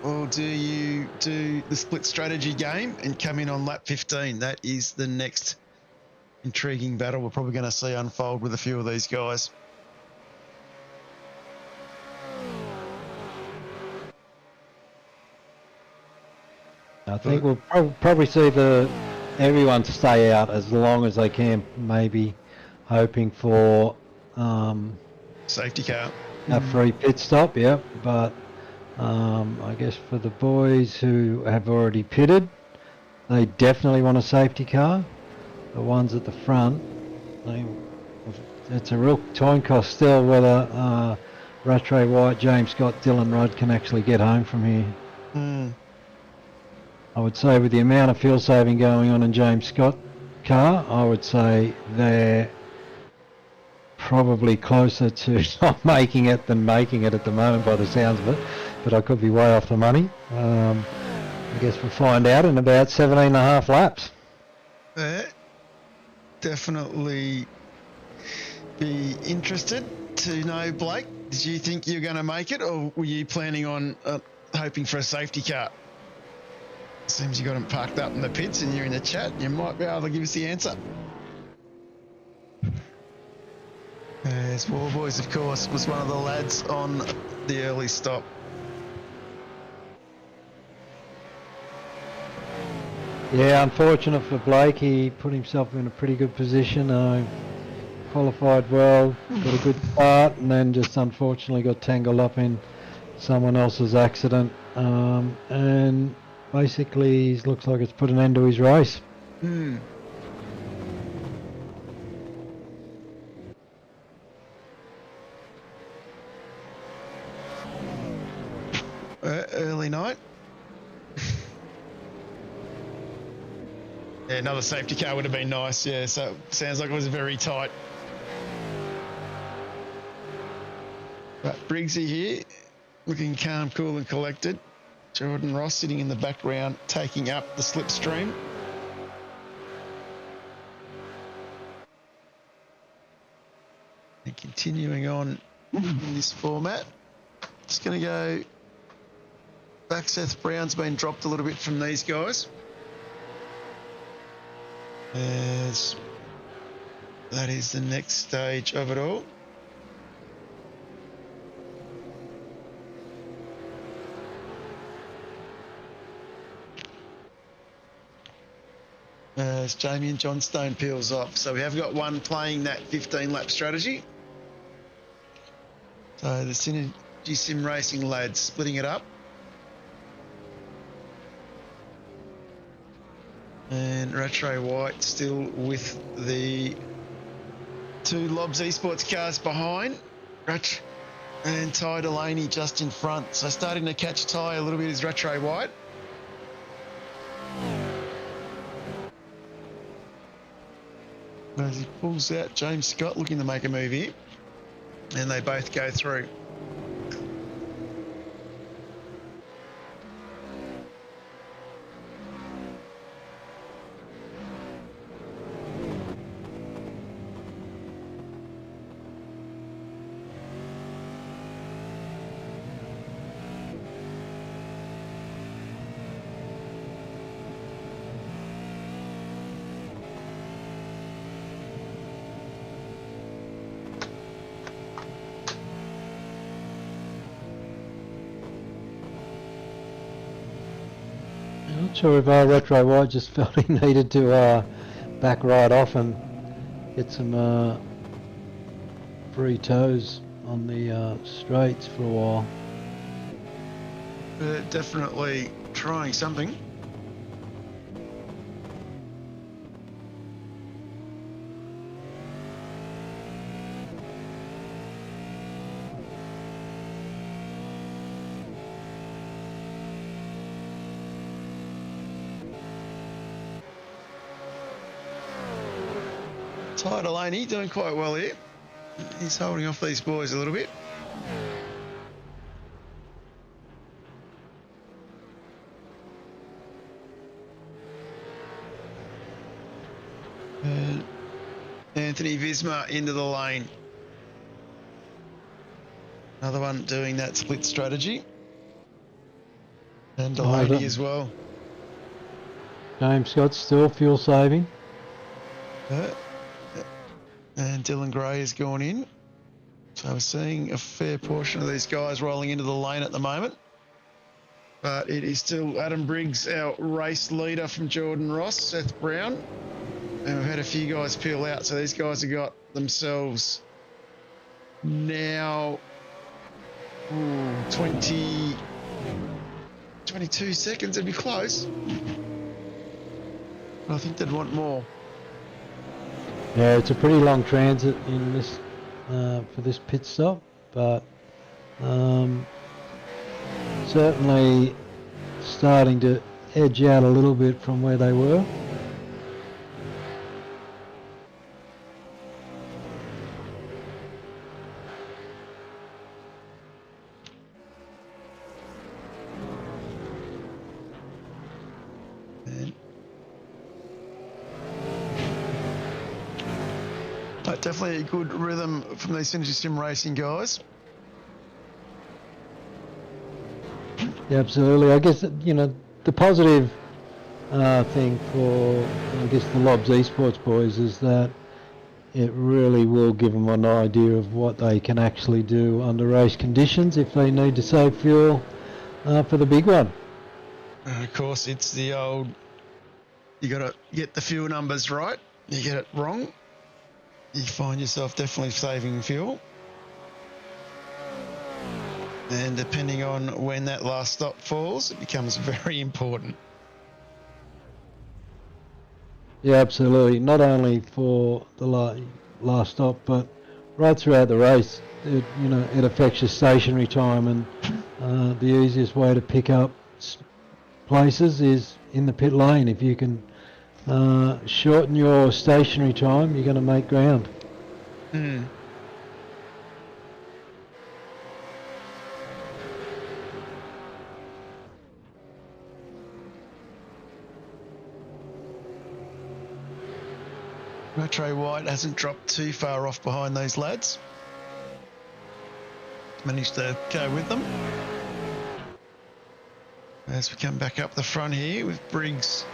or do you do the split strategy game and come in on lap 15? That is the next intriguing battle we're probably going to see unfold with a few of these guys. I think we'll probably see everyone stay out as long as they can, maybe hoping for safety car. A free pit stop, yeah. But I guess for the boys who have already pitted, they definitely want a safety car. The ones at the front, it's a real time cost still whether Rattray White, James Scott, Dylan Rudd can actually get home from here. I would say with the amount of fuel saving going on in James Scott car, I would say they're probably closer to not making it than making it at the moment by the sounds of it, but I could be way off the money. I guess we'll find out in about 17 and a half laps. Definitely be interested to know, Blake, did you think you were going to make it, or were you planning on hoping for a safety car? Seems you got them parked up in the pits and you're in the chat. You might be able to give us the answer. As Warboys, of course, was one of the lads on the early stop. Yeah, unfortunate for Blake. He put himself in a pretty good position. Qualified well, got a good start, and then just unfortunately got tangled up in someone else's accident. And basically, it looks like it's put an end to his race. Early night. Yeah, another safety car would have been nice. Yeah, so sounds like it was very tight. But Briggsy here, looking calm, cool and collected. Jordan Ross sitting in the background, taking up the slipstream. continuing on in this format. Just going to go back. Seth Brown's been dropped a little bit from these guys. As that is the next stage of it all. As Jamie and John Stone peels off. So we have got one playing that 15-lap strategy. So the Synergy Sim Racing lads splitting it up. And Rattray White still with the two Lobs Esports cars behind. And Ty Delaney just in front. So starting to catch Ty a little bit is Rattray White. As he pulls out, James Scott looking to make a move here. And they both go through. Not sure if Retro White just felt he needed to back right off and get some free toes on the straights for a while. Definitely trying something. Ty Delaney doing quite well here. He's holding off these boys a little bit. Anthony Visma into the lane. Another one doing that split strategy. And Delaney as well. James Scott still fuel saving. And Dylan Gray has gone in. So we're seeing a fair portion of these guys rolling into the lane at the moment. But it is still Adam Briggs, our race leader from Jordan Ross, Seth Brown. And we've had a few guys peel out. So these guys have got themselves now 22 seconds. It'd be close. But I think they'd want more. Yeah, it's a pretty long transit in this for this pit stop, but certainly starting to edge out a little bit from where they were. Definitely a good rhythm from these Synergy Sim Racing guys. Yeah, absolutely. I guess, you know, the positive thing for, I guess, the Lobs Esports boys is that it really will give them an idea of what they can actually do under race conditions if they need to save fuel for the big one. And of course, it's the old, you got to get the fuel numbers right. You get it wrong, you find yourself definitely saving fuel. And depending on when that last stop falls, it becomes very important. Yeah, absolutely. Not only for the last stop, but right throughout the race. It, you know, it affects your stationary time, and the easiest way to pick up places is in the pit lane. If you can shorten your stationary time, you're going to make ground. Rattray White hasn't dropped too far off behind those lads. managed to go with them. As we come back up the front here with Briggs,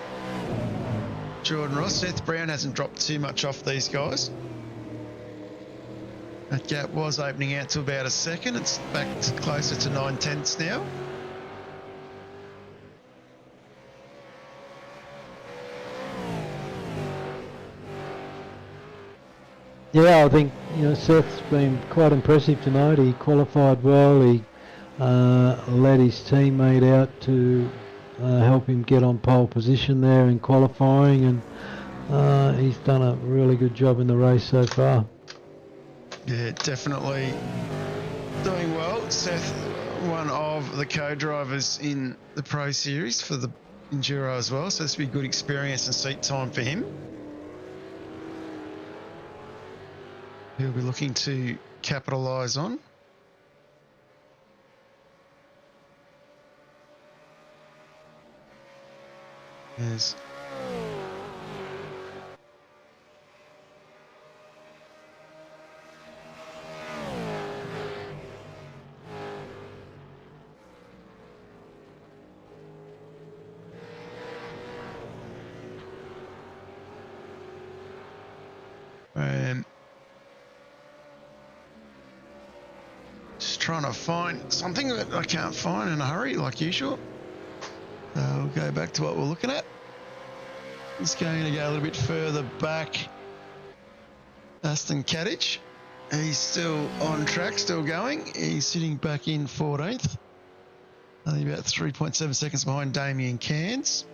Jordan Ross. Seth Brown hasn't dropped too much off these guys. That gap was opening out to about a second. It's back to closer to 9/10 now. Yeah, I think Seth's been quite impressive tonight. He qualified well. He led his teammate out to help him get on pole position there in qualifying, and he's done a really good job in the race so far. Yeah, definitely doing well. Seth, one of the co-drivers in the Pro Series for the Enduro as well, so this will be good experience and seat time for him. He'll be looking to capitalise on. Yes. Just trying to find something that I can't find in a hurry, like usual. We'll go back to what we're looking at. Just going to go a little bit further back. Ashton Cattach, he's still on track, still going. He's sitting back in 14th. Only about 3.7 seconds behind Damien Cairns.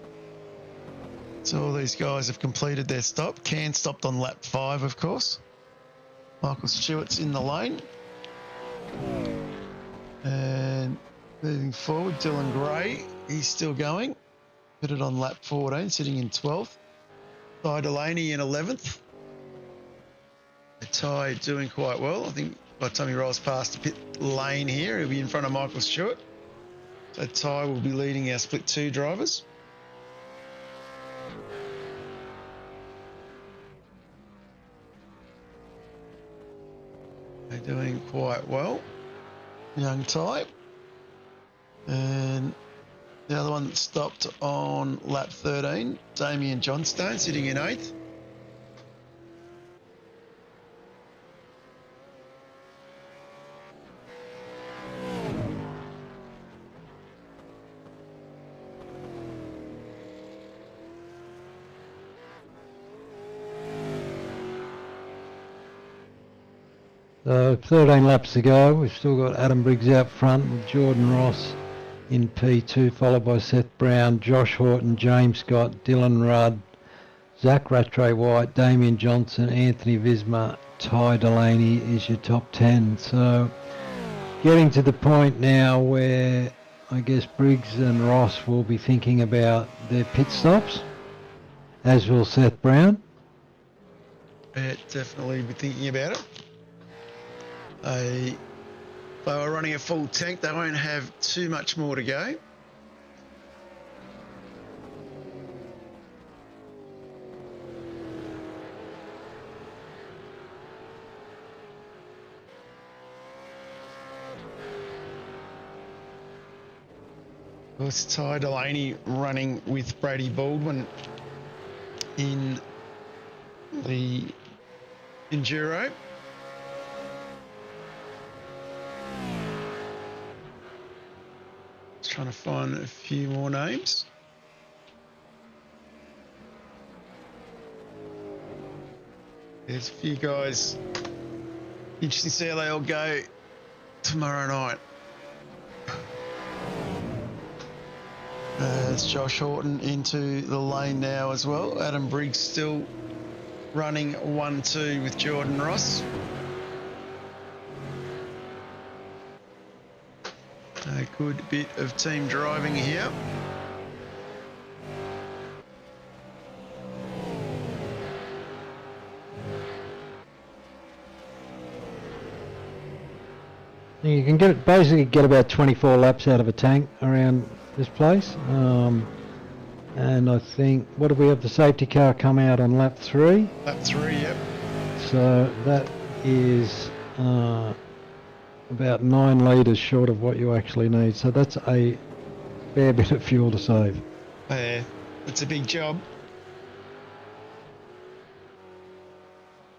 So all these guys have completed their stop. Cairns stopped on lap 5, of course. Michael Stewart's in the lane. And moving forward, Dylan Gray, he's still going. Pitted on lap 14, sitting in 12th. Ty Delaney in 11th. Ty doing quite well. I think by the time he rolls past the pit lane here, he'll be in front of Michael Stewart. So Ty will be leading our split 2 drivers. They're doing quite well. Young Ty. And the other one that stopped on lap 13, Damien Johnstone, sitting in 8th. So 13 laps to go. We've still got Adam Briggs out front with Jordan Ross in P2, followed by Seth Brown, Josh Horton, James Scott, Dylan Rudd, Zach Rattray White, Damien Johnson, Anthony Visma, Ty Delaney is your top 10. So getting to the point now where I guess Briggs and Ross will be thinking about their pit stops, as will Seth Brown. Yeah, definitely be thinking about it. They are running a full tank. They won't have too much more to go. It's Ty Delaney running with Brady Baldwin in the Enduro. Just trying to find a few more names. There's a few guys. Interesting to see how they all go tomorrow night. There's Josh Horton into the lane now as well. Adam Briggs still running 1-2 with Jordan Ross. A good bit of team driving here. You can basically get about 24 laps out of a tank around this place, and I think, what do we have, the safety car come out on lap 3? Lap 3, yep. So that is about 9 litres short of what you actually need. So that's a fair bit of fuel to save. Yeah, it's a big job.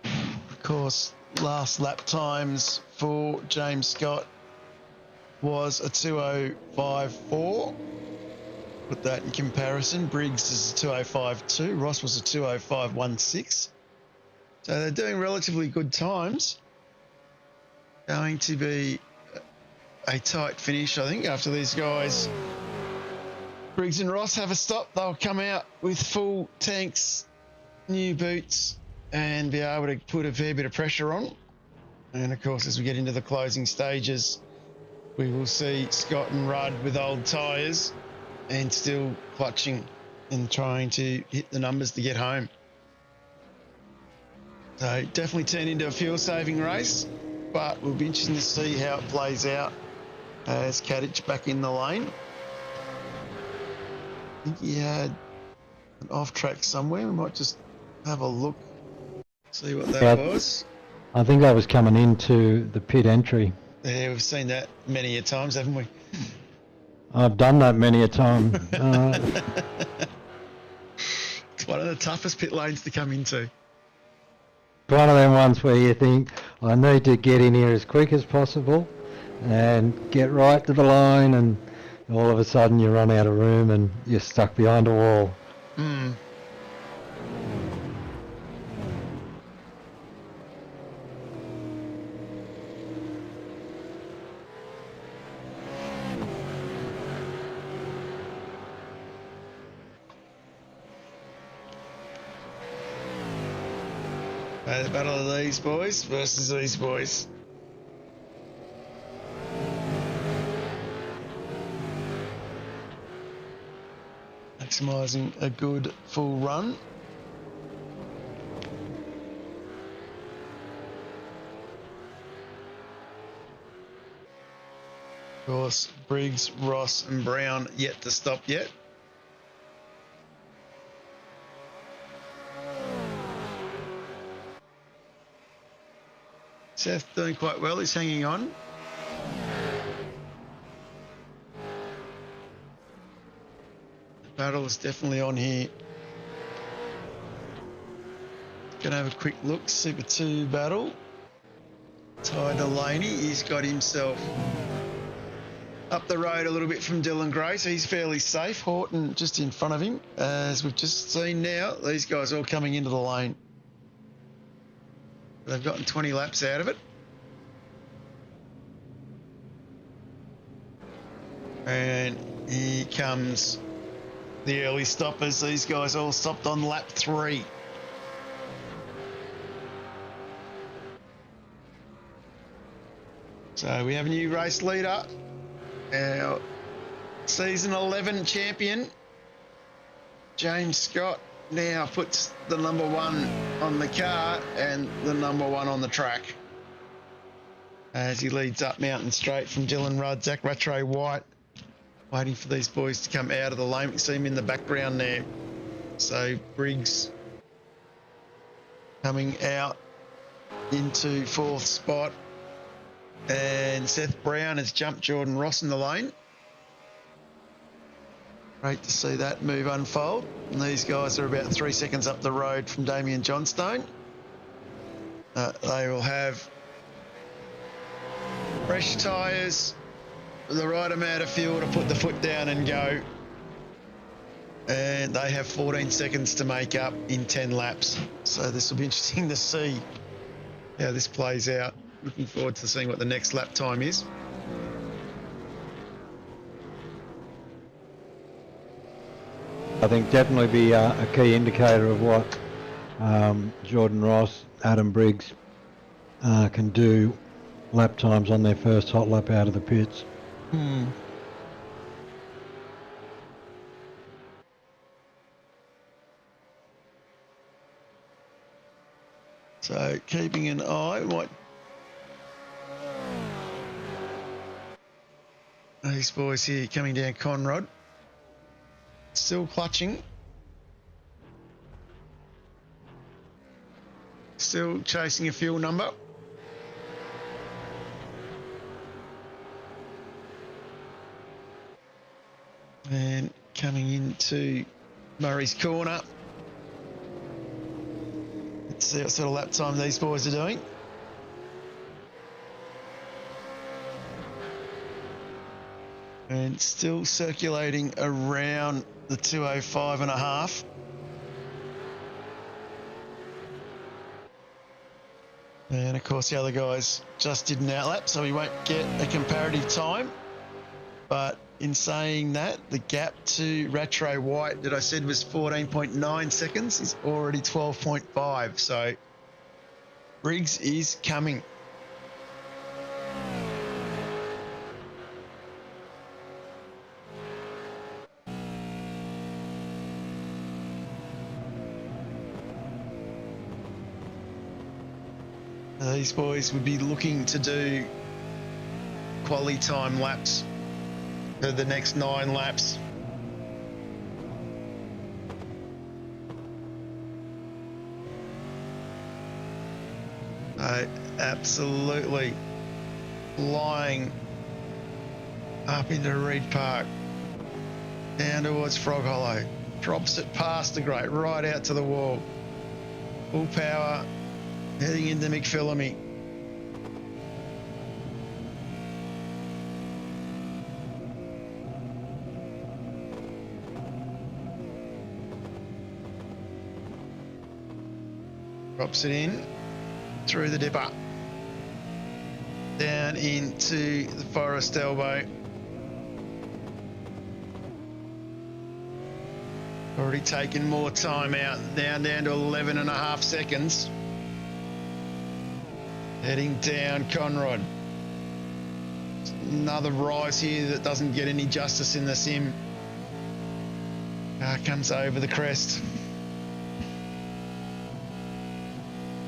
Of course, last lap times for James Scott was a 2:05.4. Put that in comparison. Briggs is a 2:05.2. Ross was a 2:05.16. So they're doing relatively good times. Going to be a tight finish, I think, after these guys. Briggs and Ross have a stop. They'll come out with full tanks, new boots, and be able to put a fair bit of pressure on. And of course, as we get into the closing stages, we will see Scott and Rudd with old tyres and still clutching and trying to hit the numbers to get home. So definitely turned into a fuel-saving race, but we'll be interesting to see how it plays out as Cattach back in the lane. I think he had an off-track somewhere. We might just have a look, see what that was. I think I was coming into the pit entry. Yeah, we've seen that many a times, haven't we? I've done that many a time. It's one of the toughest pit lanes to come into. One of them ones where you think, I need to get in here as quick as possible and get right to the line, and all of a sudden you run out of room and you're stuck behind a wall. The battle of these boys versus these boys. Maximising a good full run. Of course, Briggs, Ross and Brown yet to stop yet. Seth doing quite well, he's hanging on. The battle is definitely on here. Gonna have a quick look, Super 2 battle. Ty Delaney, he's got himself up the road a little bit from Dylan Gray, so he's fairly safe. Horton just in front of him. As we've just seen now, these guys all coming into the lane. They've gotten 20 laps out of it. And here comes the early stoppers. These guys all stopped on lap 3. So we have a new race leader. Our season 11 champion, James Scott, now puts the number 1 on the car and the number 1 on the track as he leads up Mountain Straight from Dylan Rudd, Zach Rattray White, waiting for these boys to come out of the lane. We can see him in the background there. So Briggs coming out into 4th spot, and Seth Brown has jumped Jordan Ross in the lane. Great to see that move unfold. And these guys are about 3 seconds up the road from Damien Johnstone. They will have fresh tyres, the right amount of fuel to put the foot down and go. And they have 14 seconds to make up in 10 laps. So this will be interesting to see how this plays out. Looking forward to seeing what the next lap time is. I think definitely be a key indicator of what Jordan Ross, Adam Briggs can do lap times on their first hot lap out of the pits. So keeping an eye, these boys here coming down Conrod, still clutching, still chasing a fuel number. And coming into Murray's corner. Let's see what sort of lap time these boys are doing. And still circulating around the 205 and a half. And of course the other guys just did an outlap, so we won't get a comparative time. But in saying that, the gap to Retro White that I said was 14.9 seconds is already 12.5. So Briggs is coming. These boys would be looking to do quality time laps for the next 9 laps. Absolutely flying up into Reed Park, down towards Frog Hollow, drops it past the grate, right out to the wall. Full power, heading into McPhillamy. Drops it in through the dipper, down into the Forest Elbow. Already taken more time out, down to 11.5 seconds. Heading down Conrod. Another rise here that doesn't get any justice in the sim. Comes over the crest.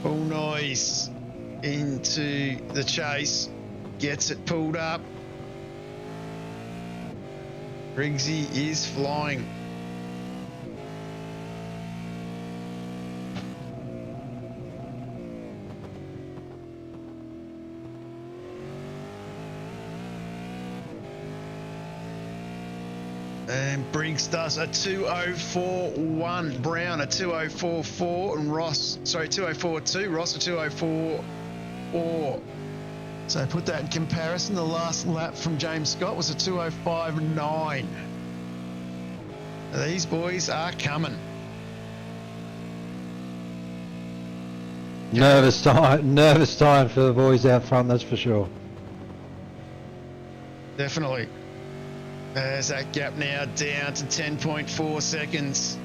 Full noise into the chase. Gets it pulled up. Briggsy is flying. And Briggs does a 2:04.1, Brown a 2:04.4, and Ross, sorry, 2:04.2, Ross a 2:04.4. So put that in comparison, the last lap from James Scott was a 2:05.9. These boys are coming. Nervous time for the boys out front, that's for sure. Definitely. There's that gap now down to 10.4 seconds.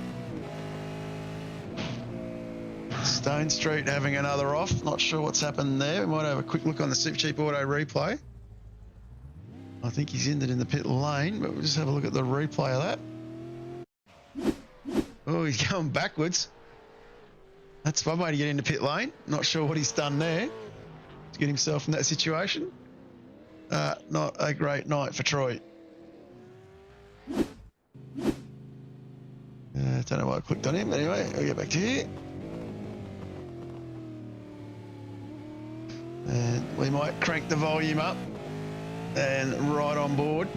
Stone Street having another off. Not sure what's happened there. We might have a quick look on the Supercheap Auto replay. I think he's ended in the pit lane, but we'll just have a look at the replay of that. Oh, he's going backwards. That's one way to get into pit lane. Not sure what he's done there to get himself in that situation. Not a great night for Troy. Don't know why I clicked on him, but anyway, I'll get back to here. And we might crank the volume up and right on board.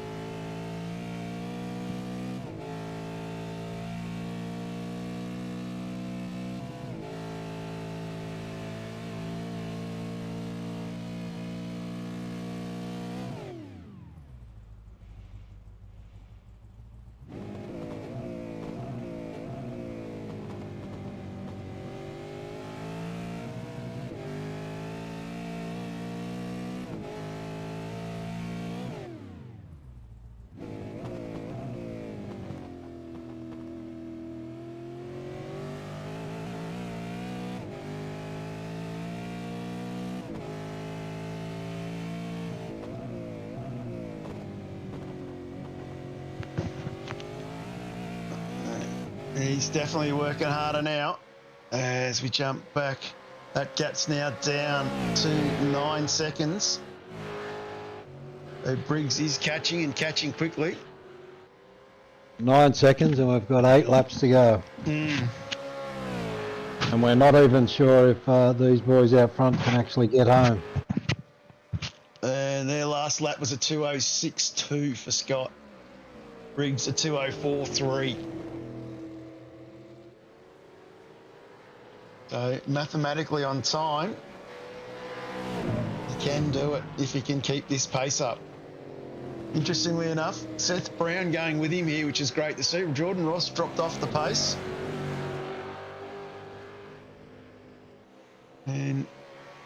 He's definitely working harder now as we jump back. That gap's now down to 9 seconds. So Briggs is catching and catching quickly. 9 seconds and we've got 8 laps to go. And we're not even sure if these boys out front can actually get home. And their last lap was a 2:06.2 for Scott. Briggs a 2:04.3. So mathematically on time, he can do it if he can keep this pace up. Interestingly enough, Seth Brown going with him here, which is great to see. Jordan Ross dropped off the pace. And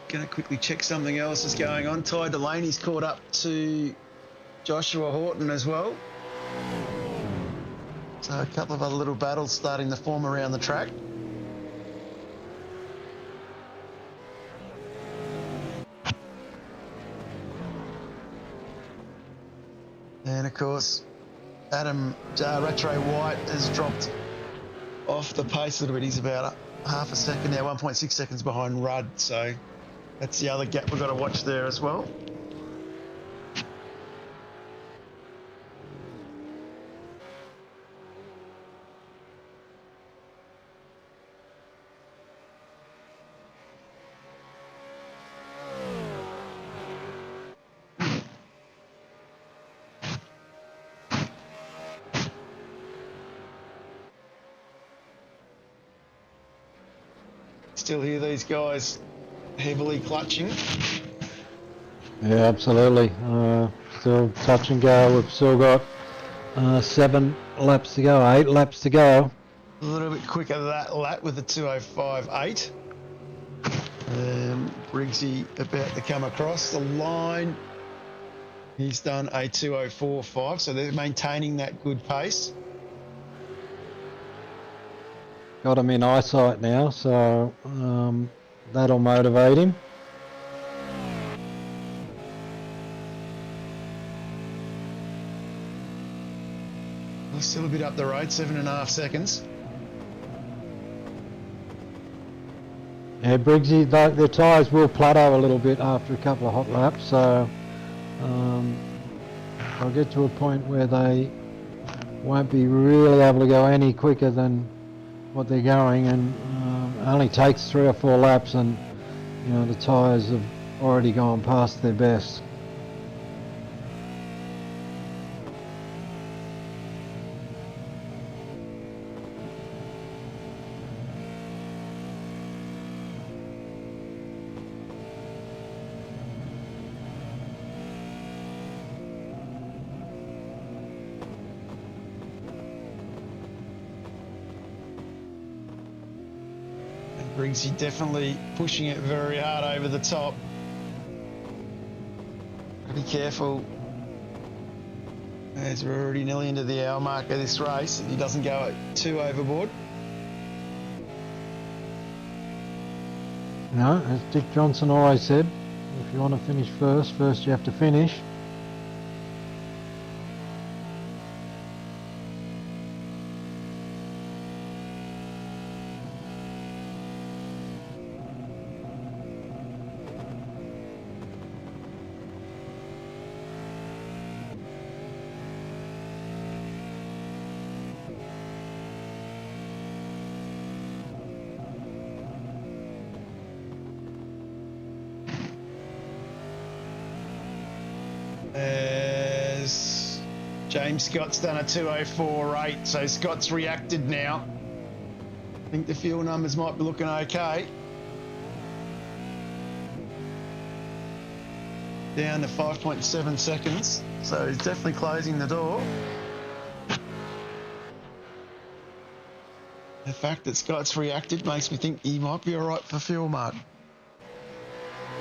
going to quickly check something else is going on. Ty Delaney's caught up to Joshua Horton as well. So a couple of other little battles starting to form around the track. And of course, Adam Rattray White has dropped off the pace a little bit. He's about half a second now, 1.6 seconds behind Rudd. So that's the other gap we've got to watch there as well. Still hear these guys heavily clutching. Yeah, absolutely. Still touch and go. We've still got 7 laps to go, 8 laps to go. A little bit quicker that lap with the 2:05.8. Briggsy about to come across the line. He's done a 2:04.5, so they're maintaining that good pace. Got him in eyesight now, so that'll motivate him. He's still a bit up the road, 7.5 seconds. Yeah, Briggsy, their tyres will plateau a little bit after a couple of hot laps, so I'll get to a point where they won't be really able to go any quicker than what they're going, and it only takes 3 or 4 laps and you know the tyres have already gone past their best. Briggsy definitely pushing it very hard over the top. Be careful, as we're already nearly into the hour mark of this race, he doesn't go too overboard. No, as Dick Johnson always said, if you want to finish first you have to finish. As James Scott's done a 2:04.8, so Scott's reacted now. I think the fuel numbers might be looking okay. Down to 5.7 seconds, so he's definitely closing the door. The fact that Scott's reacted makes me think he might be all right for fuel, Mark.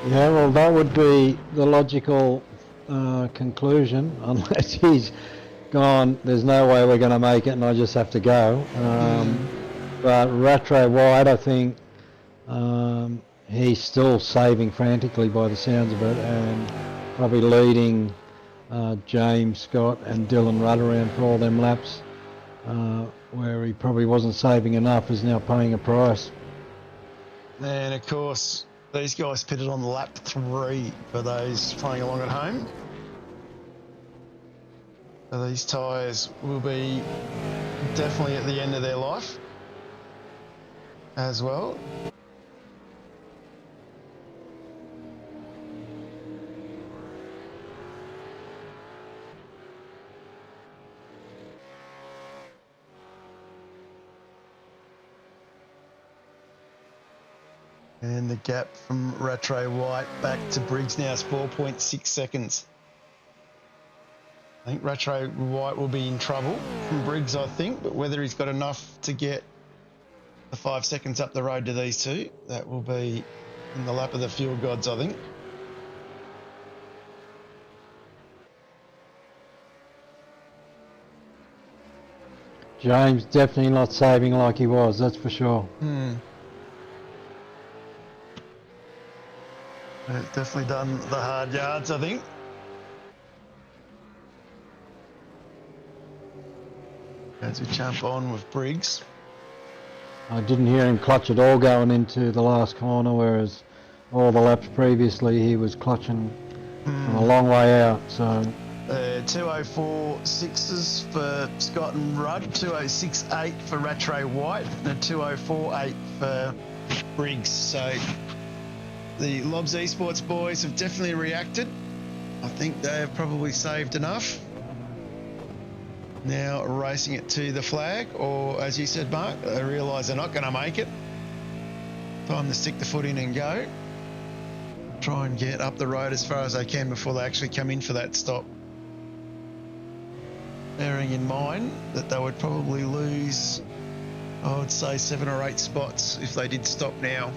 Yeah, well, that would be the logical conclusion, unless he's gone, there's no way we're going to make it and I just have to go. But Rattray White, I think he's still saving frantically by the sounds of it, and probably leading James Scott and Dylan Rudd around for all them laps, where he probably wasn't saving enough, is now paying a price. And of course, these guys pitted on lap 3 for those playing along at home. So these tyres will be definitely at the end of their life as well. And the gap from Rattray White back to Briggs now is 4.6 seconds. I think Rattray White will be in trouble from Briggs, I think, but whether he's got enough to get the 5 seconds up the road to these two, that will be in the lap of the fuel gods, I think. James definitely not saving like he was, that's for sure. He's definitely done the hard yards, I think. As we jump on with Briggs. I didn't hear him clutch at all going into the last corner, whereas all the laps previously he was clutching from a long way out. So 204.6s for Scott and Rudd, 206.8 for Rattray White, and a 204.8 for Briggs. So the Lobs Esports boys have definitely reacted. I think they have probably saved enough. Now racing it to the flag, or as you said, Mark, they realise they're not going to make it. Time to stick the foot in and go. Try and get up the road as far as they can before they actually come in for that stop. Bearing in mind that they would probably lose, I would say, 7 or 8 spots if they did stop now.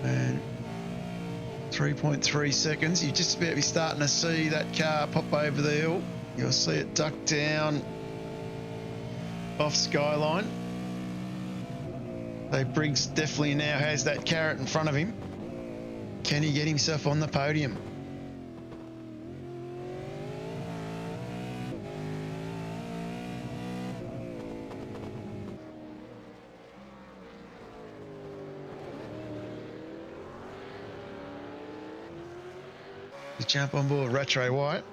And 3.3 seconds. You just about be starting to see that car pop over the hill. You'll see it duck down off Skyline. So Briggs definitely now has that carrot in front of him. Can he get himself on the podium? To jump on board Rattray White.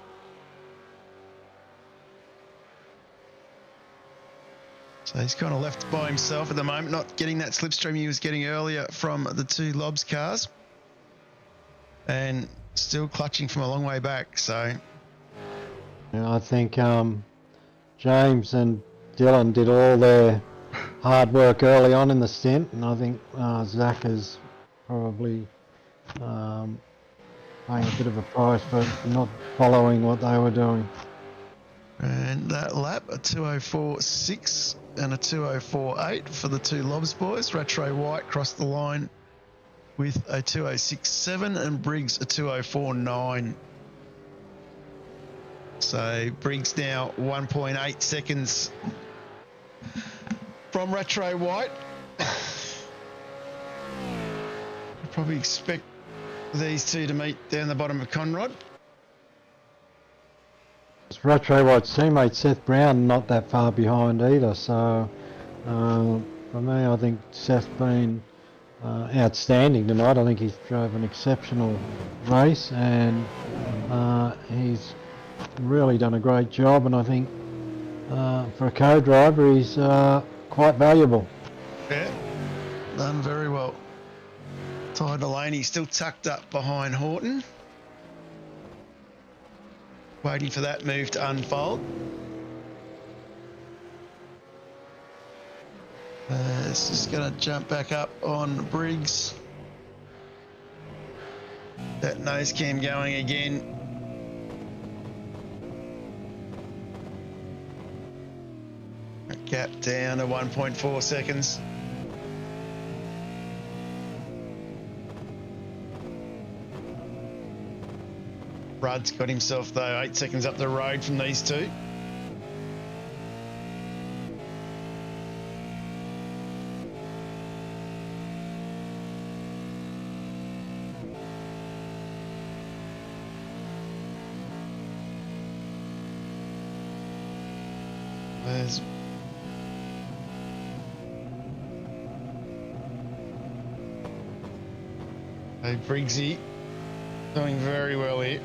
So he's kind of left by himself at the moment, not getting that slipstream he was getting earlier from the two Lobs cars. And still clutching from a long way back, so. yeah, I think James and Dylan did all their hard work early on in the stint, and I think Zach is probably paying a bit of a price for not following what they were doing. And that lap, a 204.6 and a 204.8 for the two Lobs boys. Rattray White crossed the line with a 206.7 and Briggs a 204.9. So Briggs now 1.8 seconds from Rattray White. I probably expect these two to meet down the bottom of Conrod. Rattray White's teammate Seth Brown not that far behind either, so for me I think Seth's been outstanding tonight. I think he's drove an exceptional race, and he's really done a great job, and I think for a co-driver he's quite valuable. Yeah, done very well. Ty Delaney still tucked up behind Horton, waiting for that move to unfold. It's just going to jump back up on Briggs. That nose cam going again. Gap down to 1.4 seconds. Rudd's got himself, though, 8 seconds up the road from these two. There's Briggsy doing very well here.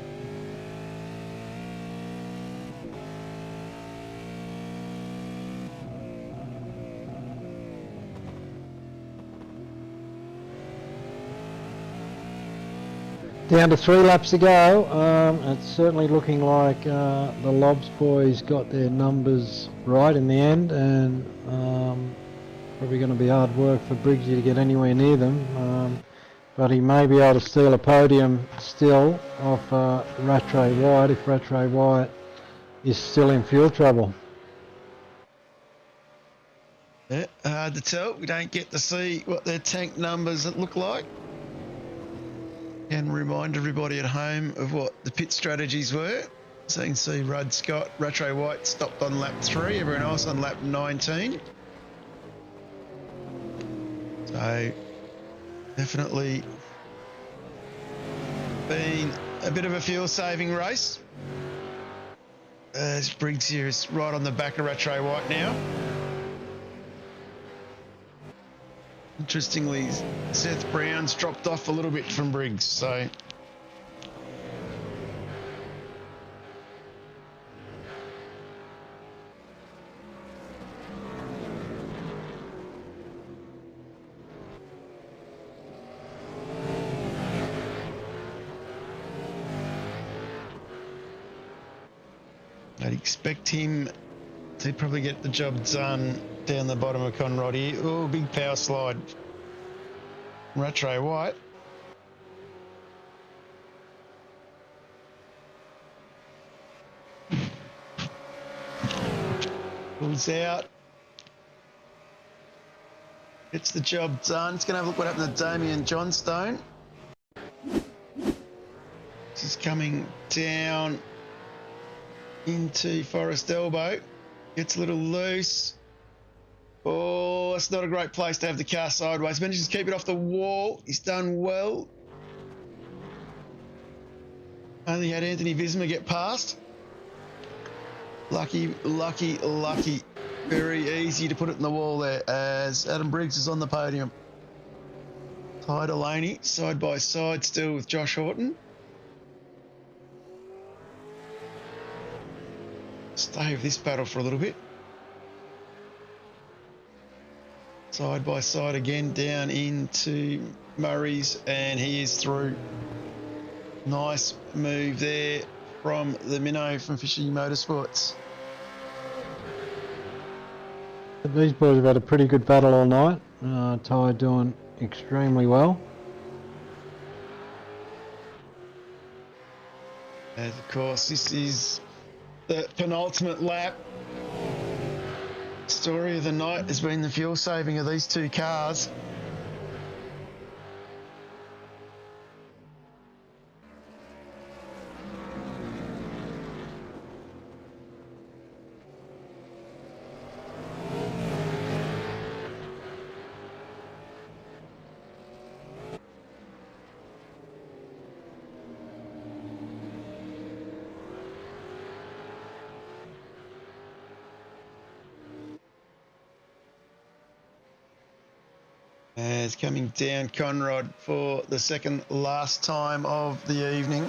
Down to 3 laps to go. It's certainly looking like the Lobs boys got their numbers right in the end, and probably going to be hard work for Briggsy to get anywhere near them. But he may be able to steal a podium still off Rattray White if Rattray White is still in fuel trouble. Yeah, hard to tell. We don't get to see what their tank numbers look like. And remind everybody at home of what the pit strategies were. So you can see Rudd Scott, Rattray White stopped on lap 3, everyone else on lap 19. So definitely been a bit of a fuel saving race. As Briggs here is right on the back of Rattray White now. Interestingly, Seth Brown's dropped off a little bit from Briggs, so I'd expect him to probably get the job done down the bottom of Conrod here. Oh, big power slide. Rattray White. Pulls out. Gets the job done. It's going to have a look what happened to Damien Johnstone. This is coming down into Forest Elbow. Gets a little loose. Oh, it's not a great place to have the car sideways. Manages to keep it off the wall. He's done well. Only had Anthony Visma get past. Lucky, lucky, lucky. Very easy to put it in the wall there as Adam Briggs is on the podium. Ty Delaney side by side still with Josh Horton. Stay with this battle for a little bit. Side by side again down into Murray's and he is through. Nice move there from the minnow from Fisher Motorsports. These boys have had a pretty good battle all night. Ty doing extremely well. And of course this is the penultimate lap. Story of the night has been the fuel saving of these two cars. As coming down Conrod for the second last time of the evening.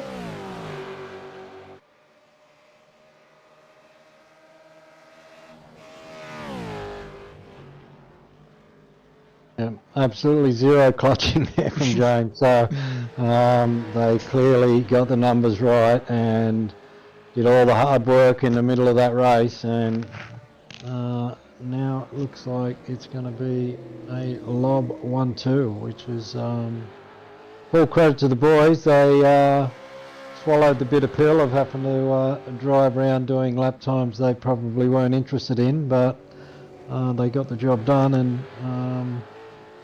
Yeah, absolutely zero clutching there from James. So they clearly got the numbers right and did all the hard work in the middle of that race. And now it looks like it's going to be a lob 1-2, which is full credit to the boys. They swallowed the bitter pill of having to drive around doing lap times they probably weren't interested in, but they got the job done and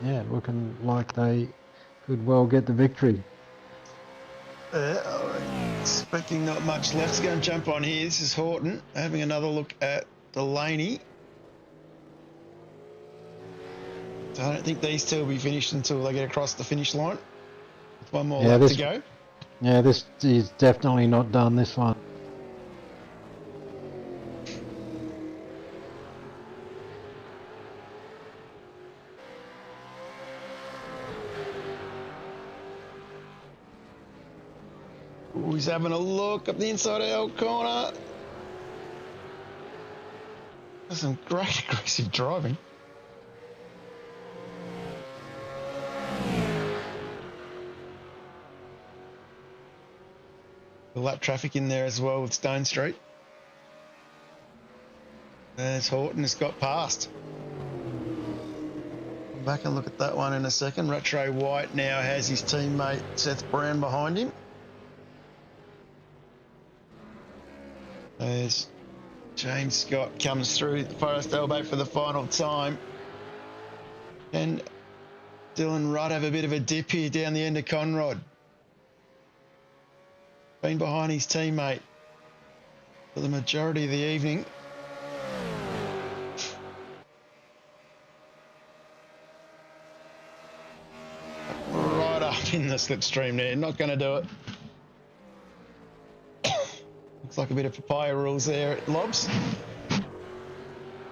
yeah, looking like they could well get the victory. Expecting not much left. Let's go and jump on here. This is Horton having another look at Delaney. So I don't think these two will be finished until they get across the finish line. With one more lap to go. Yeah, this is definitely not done, this one. Ooh, he's having a look up the inside L corner. That's some great aggressive driving. The lap traffic in there as well with Stone Street. As Horton has got past. back and look at that one in a second. Rattray White now has his teammate Seth Brown behind him. As James Scott comes through the Forest Elbow for the final time. And Dylan Rudd have a bit of a dip here down the end of Conrod. Been behind his teammate for the majority of the evening. Right up in the slipstream there. Not going to do it. Looks like a bit of papaya rules there at Lobs.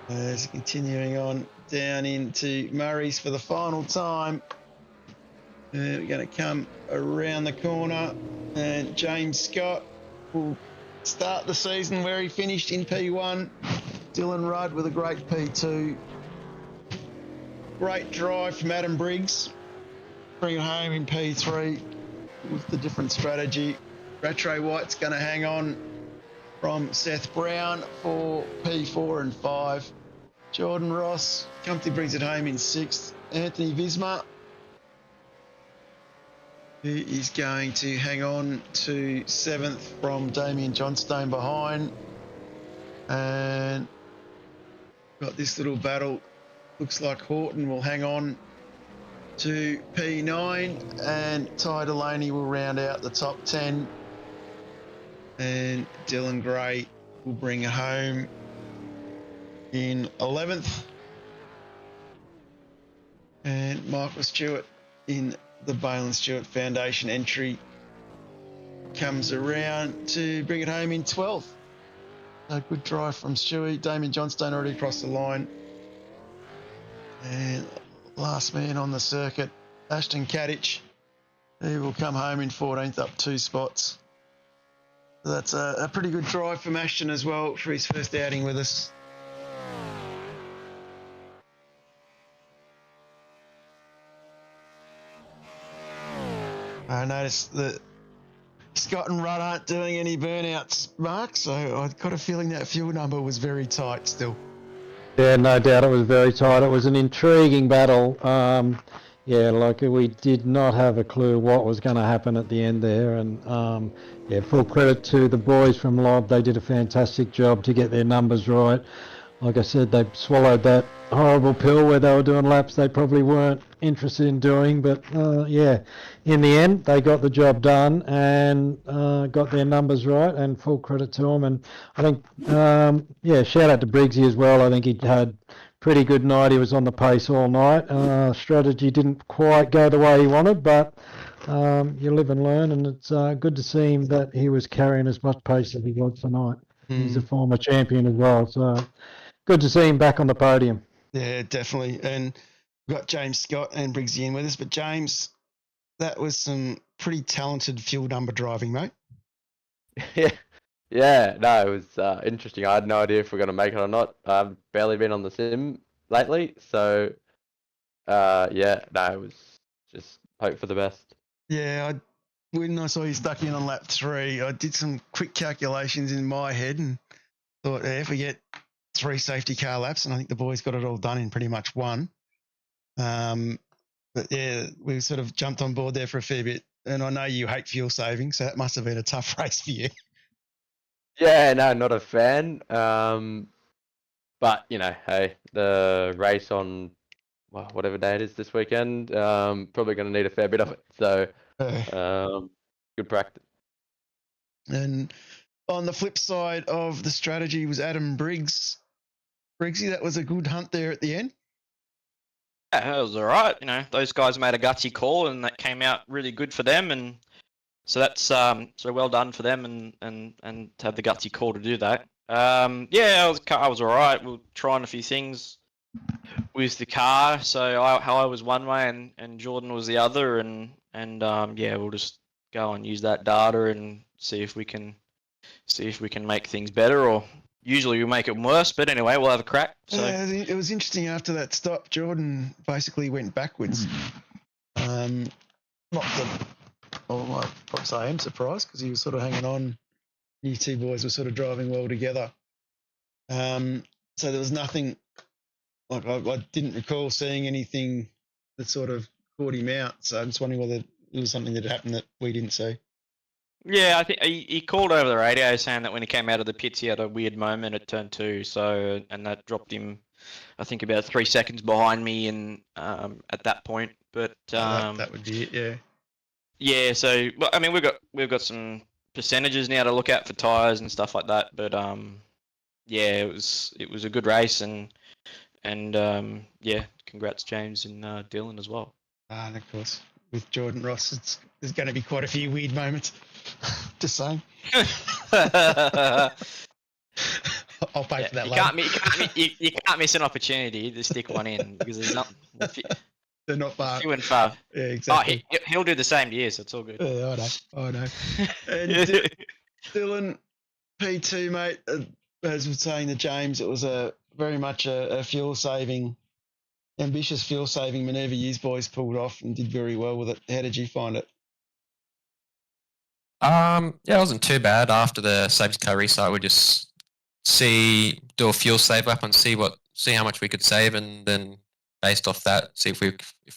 As continuing on down into Murray's for the final time. We're going to come around the corner, and James Scott will start the season where he finished in P1. Dylan Rudd with a great P2. Great drive from Adam Briggs. Bring it home in P3 with the different strategy. Rattray White's going to hang on from Seth Brown for P4 and 5. Jordan Ross comfortably brings it home in 6th. Anthony Visma, who is going to hang on to 7th from Damien Johnstone behind. And got this little battle. Looks like Horton will hang on to P9 and Ty Delaney will round out the top 10. And Dylan Gray will bring it home in 11th. And Michael Stewart in the Balin Stewart Foundation entry comes around to bring it home in 12th. A good drive from Stewie. Damien Johnstone already across the line. And last man on the circuit, Ashton Cattach. He will come home in 14th, up 2 spots. So that's a pretty good drive from Ashton as well for his first outing with us. I noticed that Scott and Rudd aren't doing any burnouts, Mark, so I've got a feeling that fuel number was very tight still. Yeah, no doubt it was very tight. It was an intriguing battle. Yeah, like we did not have a clue what was going to happen at the end there. And yeah, full credit to the boys from Lob. They did a fantastic job to get their numbers right. Like I said, they swallowed that horrible pill where they were doing laps they probably weren't interested in doing. But yeah, in the end, they got the job done and got their numbers right, and full credit to them. And I think, yeah, shout out to Briggsy as well. I think he had pretty good night. He was on the pace all night. Strategy didn't quite go the way he wanted, but you live and learn, and it's good to see him that he was carrying as much pace as he was tonight. He's a former champion as well, so good to see him back on the podium. Yeah, definitely. And we've got James Scott and Briggsy in with us, but James, that was some pretty talented fuel number driving, mate. Yeah, no, it was interesting. I had no idea if we're going to make it or not. I've barely been on the sim lately, so yeah, no, it was just hope for the best. Yeah, when I saw you stuck in on lap 3, I did some quick calculations in my head and thought, yeah, if we get 3 safety car laps, and I think the boys got it all done in pretty much 1. But yeah, we sort of jumped on board there for a fair bit. And I know you hate fuel saving, so that must have been a tough race for you. Yeah, no, not a fan. But, you know, hey, the race on whatever day it is this weekend, probably going to need a fair bit of it. So, good practice. And on the flip side of the strategy was Adam Briggs. Briggsy, that was a good hunt there at the end. Yeah, it was all right. You know, those guys made a gutsy call, and that came out really good for them. And so that's so well done for them, and to have the gutsy call to do that. Yeah, I was all right. We were trying a few things with the car. So how I was one way, and Jordan was the other, and yeah, we'll just go and use that data and see if we can make things better, or usually we make it worse, but anyway, we'll have a crack. So it was interesting after that stop. Jordan basically went backwards. Not that, well, I'd probably say I am surprised because he was sort of hanging on. You two boys were sort of driving well together. So there was nothing, like I didn't recall seeing anything that sort of caught him out. So I'm just wondering whether it was something that happened that we didn't see. Yeah, I think he called over the radio saying that when he came out of the pits, he had a weird moment at turn 2. So, and that dropped him, I think, about 3 seconds behind me, and at that point. But that would be it. Yeah. Yeah. So, well, I mean, we've got some percentages now to look at for tires and stuff like that. But yeah, it was a good race, and yeah, congrats James and Dylan as well. And of course, with Jordan Ross, there's going to be quite a few weird moments. Just saying. I'll pay for that later. You can't miss an opportunity to stick one in because there's not. They're not far. Few and far. Yeah, exactly. Oh, he'll do the same to you, so it's all good. Yeah, I know. And Dylan, P2, mate, as we're saying to James, it was very much a ambitious fuel-saving manoeuvre you boys pulled off and did very well with it. How did you find it? Yeah, it wasn't too bad. After the safety car restart, we just do a fuel save up and see how much we could save, and then based off that, see if we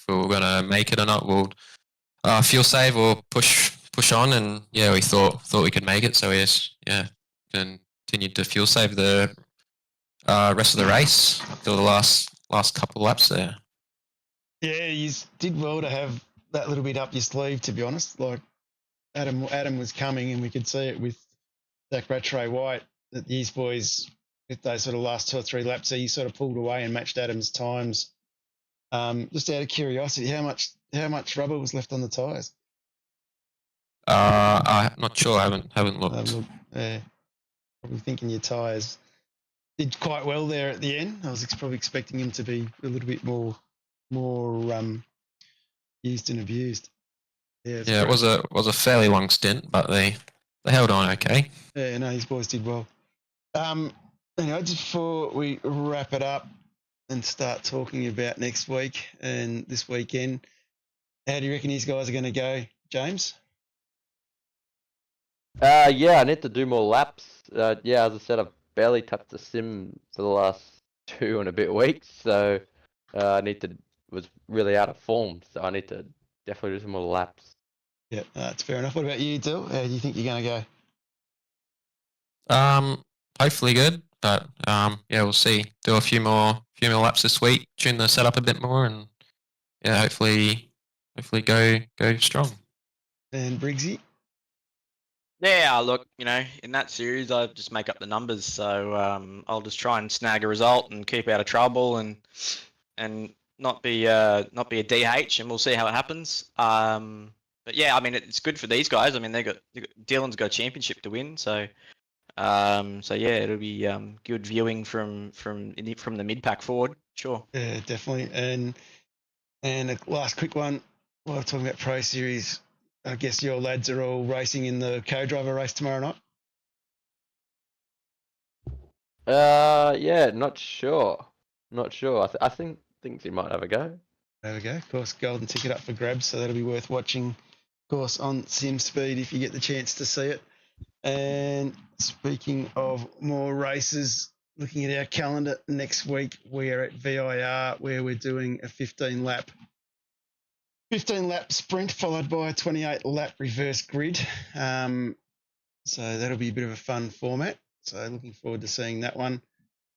were gonna make it or not. We'll fuel save or push on, and yeah, we thought we could make it. So we just continued to fuel save the rest of the race till the last couple of laps there. Yeah, you did well to have that little bit up your sleeve, to be honest. Like Adam was coming, and we could see it with Zach Rattray White that these boys, with those sort of last 2 or 3 laps, you sort of pulled away and matched Adam's times. Just out of curiosity, how much rubber was left on the tyres? I'm not sure. I haven't looked. Yeah, probably thinking your tyres did quite well there at the end. I was probably expecting him to be a little bit more used and abused. Yeah, it was a fairly long stint, but they held on okay. Yeah, no, these boys did well. Anyway, just before we wrap it up and start talking about next week and this weekend, how do you reckon these guys are going to go, James? Yeah, I need to do more laps. Yeah, as I said, I've barely touched the sim for the last 2 and a bit weeks, so was really out of form. So I need to definitely do some more laps. Yeah, that's fair enough. What about you, Dill? How do you think you're going to go? Hopefully good, but yeah, we'll see. Do a few more laps this week. Tune the setup a bit more, and yeah, hopefully go strong. And Briggsy? Yeah, look, in that series, I just make up the numbers. So I'll just try and snag a result and keep out of trouble, and not be a DH, and we'll see how it happens. But yeah, I mean, it's good for these guys. I mean, Dylan's got a championship to win, so yeah, it'll be good viewing from the mid pack forward. Sure. Yeah, definitely. And a last quick one. While we're talking about Pro Series, I guess your lads are all racing in the co-driver race tomorrow night? Yeah, not sure. I think he might have a go. There we go. Of course, golden ticket up for grabs, so that'll be worth watching, of course, on Sim Speed if you get the chance to see it. And speaking of more races, looking at our calendar next week, we are at VIR where we're doing a 15-lap sprint followed by a 28-lap reverse grid. So that'll be a bit of a fun format. So looking forward to seeing that one.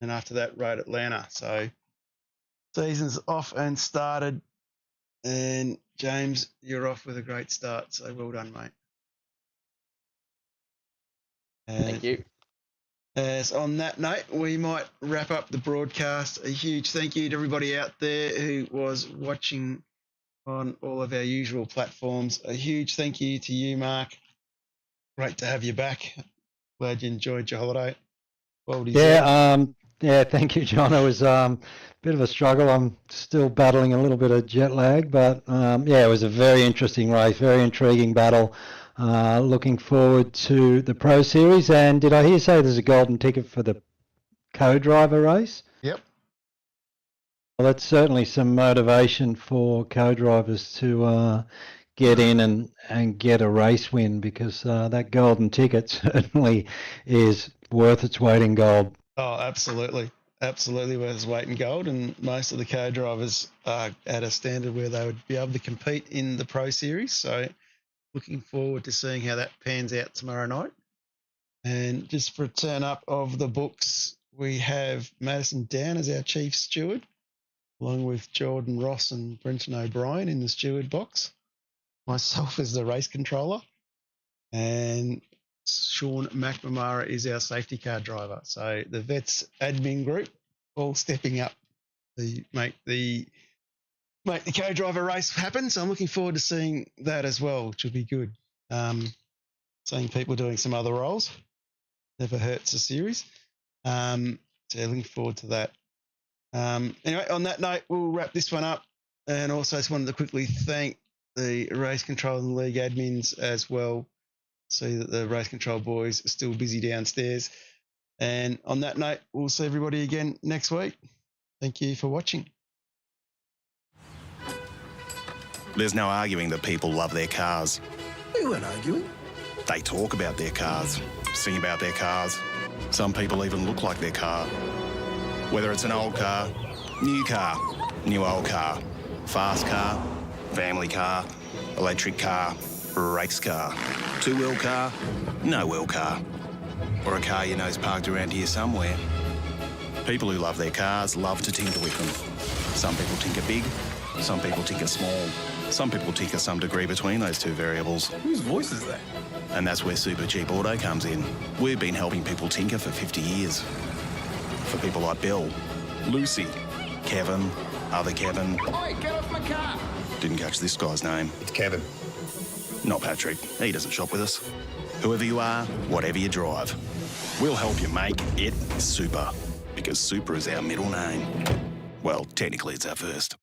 And after that, Road Atlanta. So season's off and started. And James, you're off with a great start. So well done, mate. Thank you. As on that note, we might wrap up the broadcast. A huge thank you to everybody out there who was watching on all of our usual platforms. A huge thank you to you, Mark. Great to have you back. Glad you enjoyed your holiday. Well deserved. Yeah, thank you, John. It was a bit of a struggle. I'm still battling a little bit of jet lag, but yeah, it was a very interesting race, very intriguing battle. Looking forward to the Pro Series. And did I hear say there's a golden ticket for the co-driver race? Yep. Well, that's certainly some motivation for co-drivers to get in and get a race win, because that golden ticket certainly is worth its weight in gold. Oh, absolutely. absolutely worth its weight in gold, and most of the co-drivers are at a standard where they would be able to compete in the Pro Series. So looking forward to seeing how that pans out tomorrow night. And just for a turn up of the books, we have Madison Down as our chief steward, along with Jordan Ross and Brenton O'Brien in the steward box. Myself as the race controller, and Sean McNamara is our safety car driver. So the vets admin group all stepping up to make the co-driver race happen. So I'm looking forward to seeing that as well, which will be good. Seeing people doing some other roles never hurts a series. So looking forward to that. Anyway, on that note, we'll wrap this one up. And also just wanted to quickly thank the race control and league admins as well. See that the race control boys are still busy downstairs. And on that note, we'll see everybody again next week. Thank you for watching. There's no arguing that people love their cars. We weren't arguing. They talk about their cars, sing about their cars. Some people even look like their car. Whether it's an old car, new old car, fast car, family car, electric car, race car, two-wheel car, no-wheel car, or a car you know's parked around here somewhere. People who love their cars love to tinker with them. Some people tinker big, some people tinker small, some people tinker some degree between those two variables. Whose voice is that? And that's where Supercheap Auto comes in. We've been helping people tinker for 50 years. For people like Bill, Lucy, Kevin, other Kevin. Oi, get off my car! Didn't catch this guy's name. It's Kevin. Not Patrick. He doesn't shop with us. Whoever you are, whatever you drive, we'll help you make it super. Because super is our middle name. Well, technically it's our first.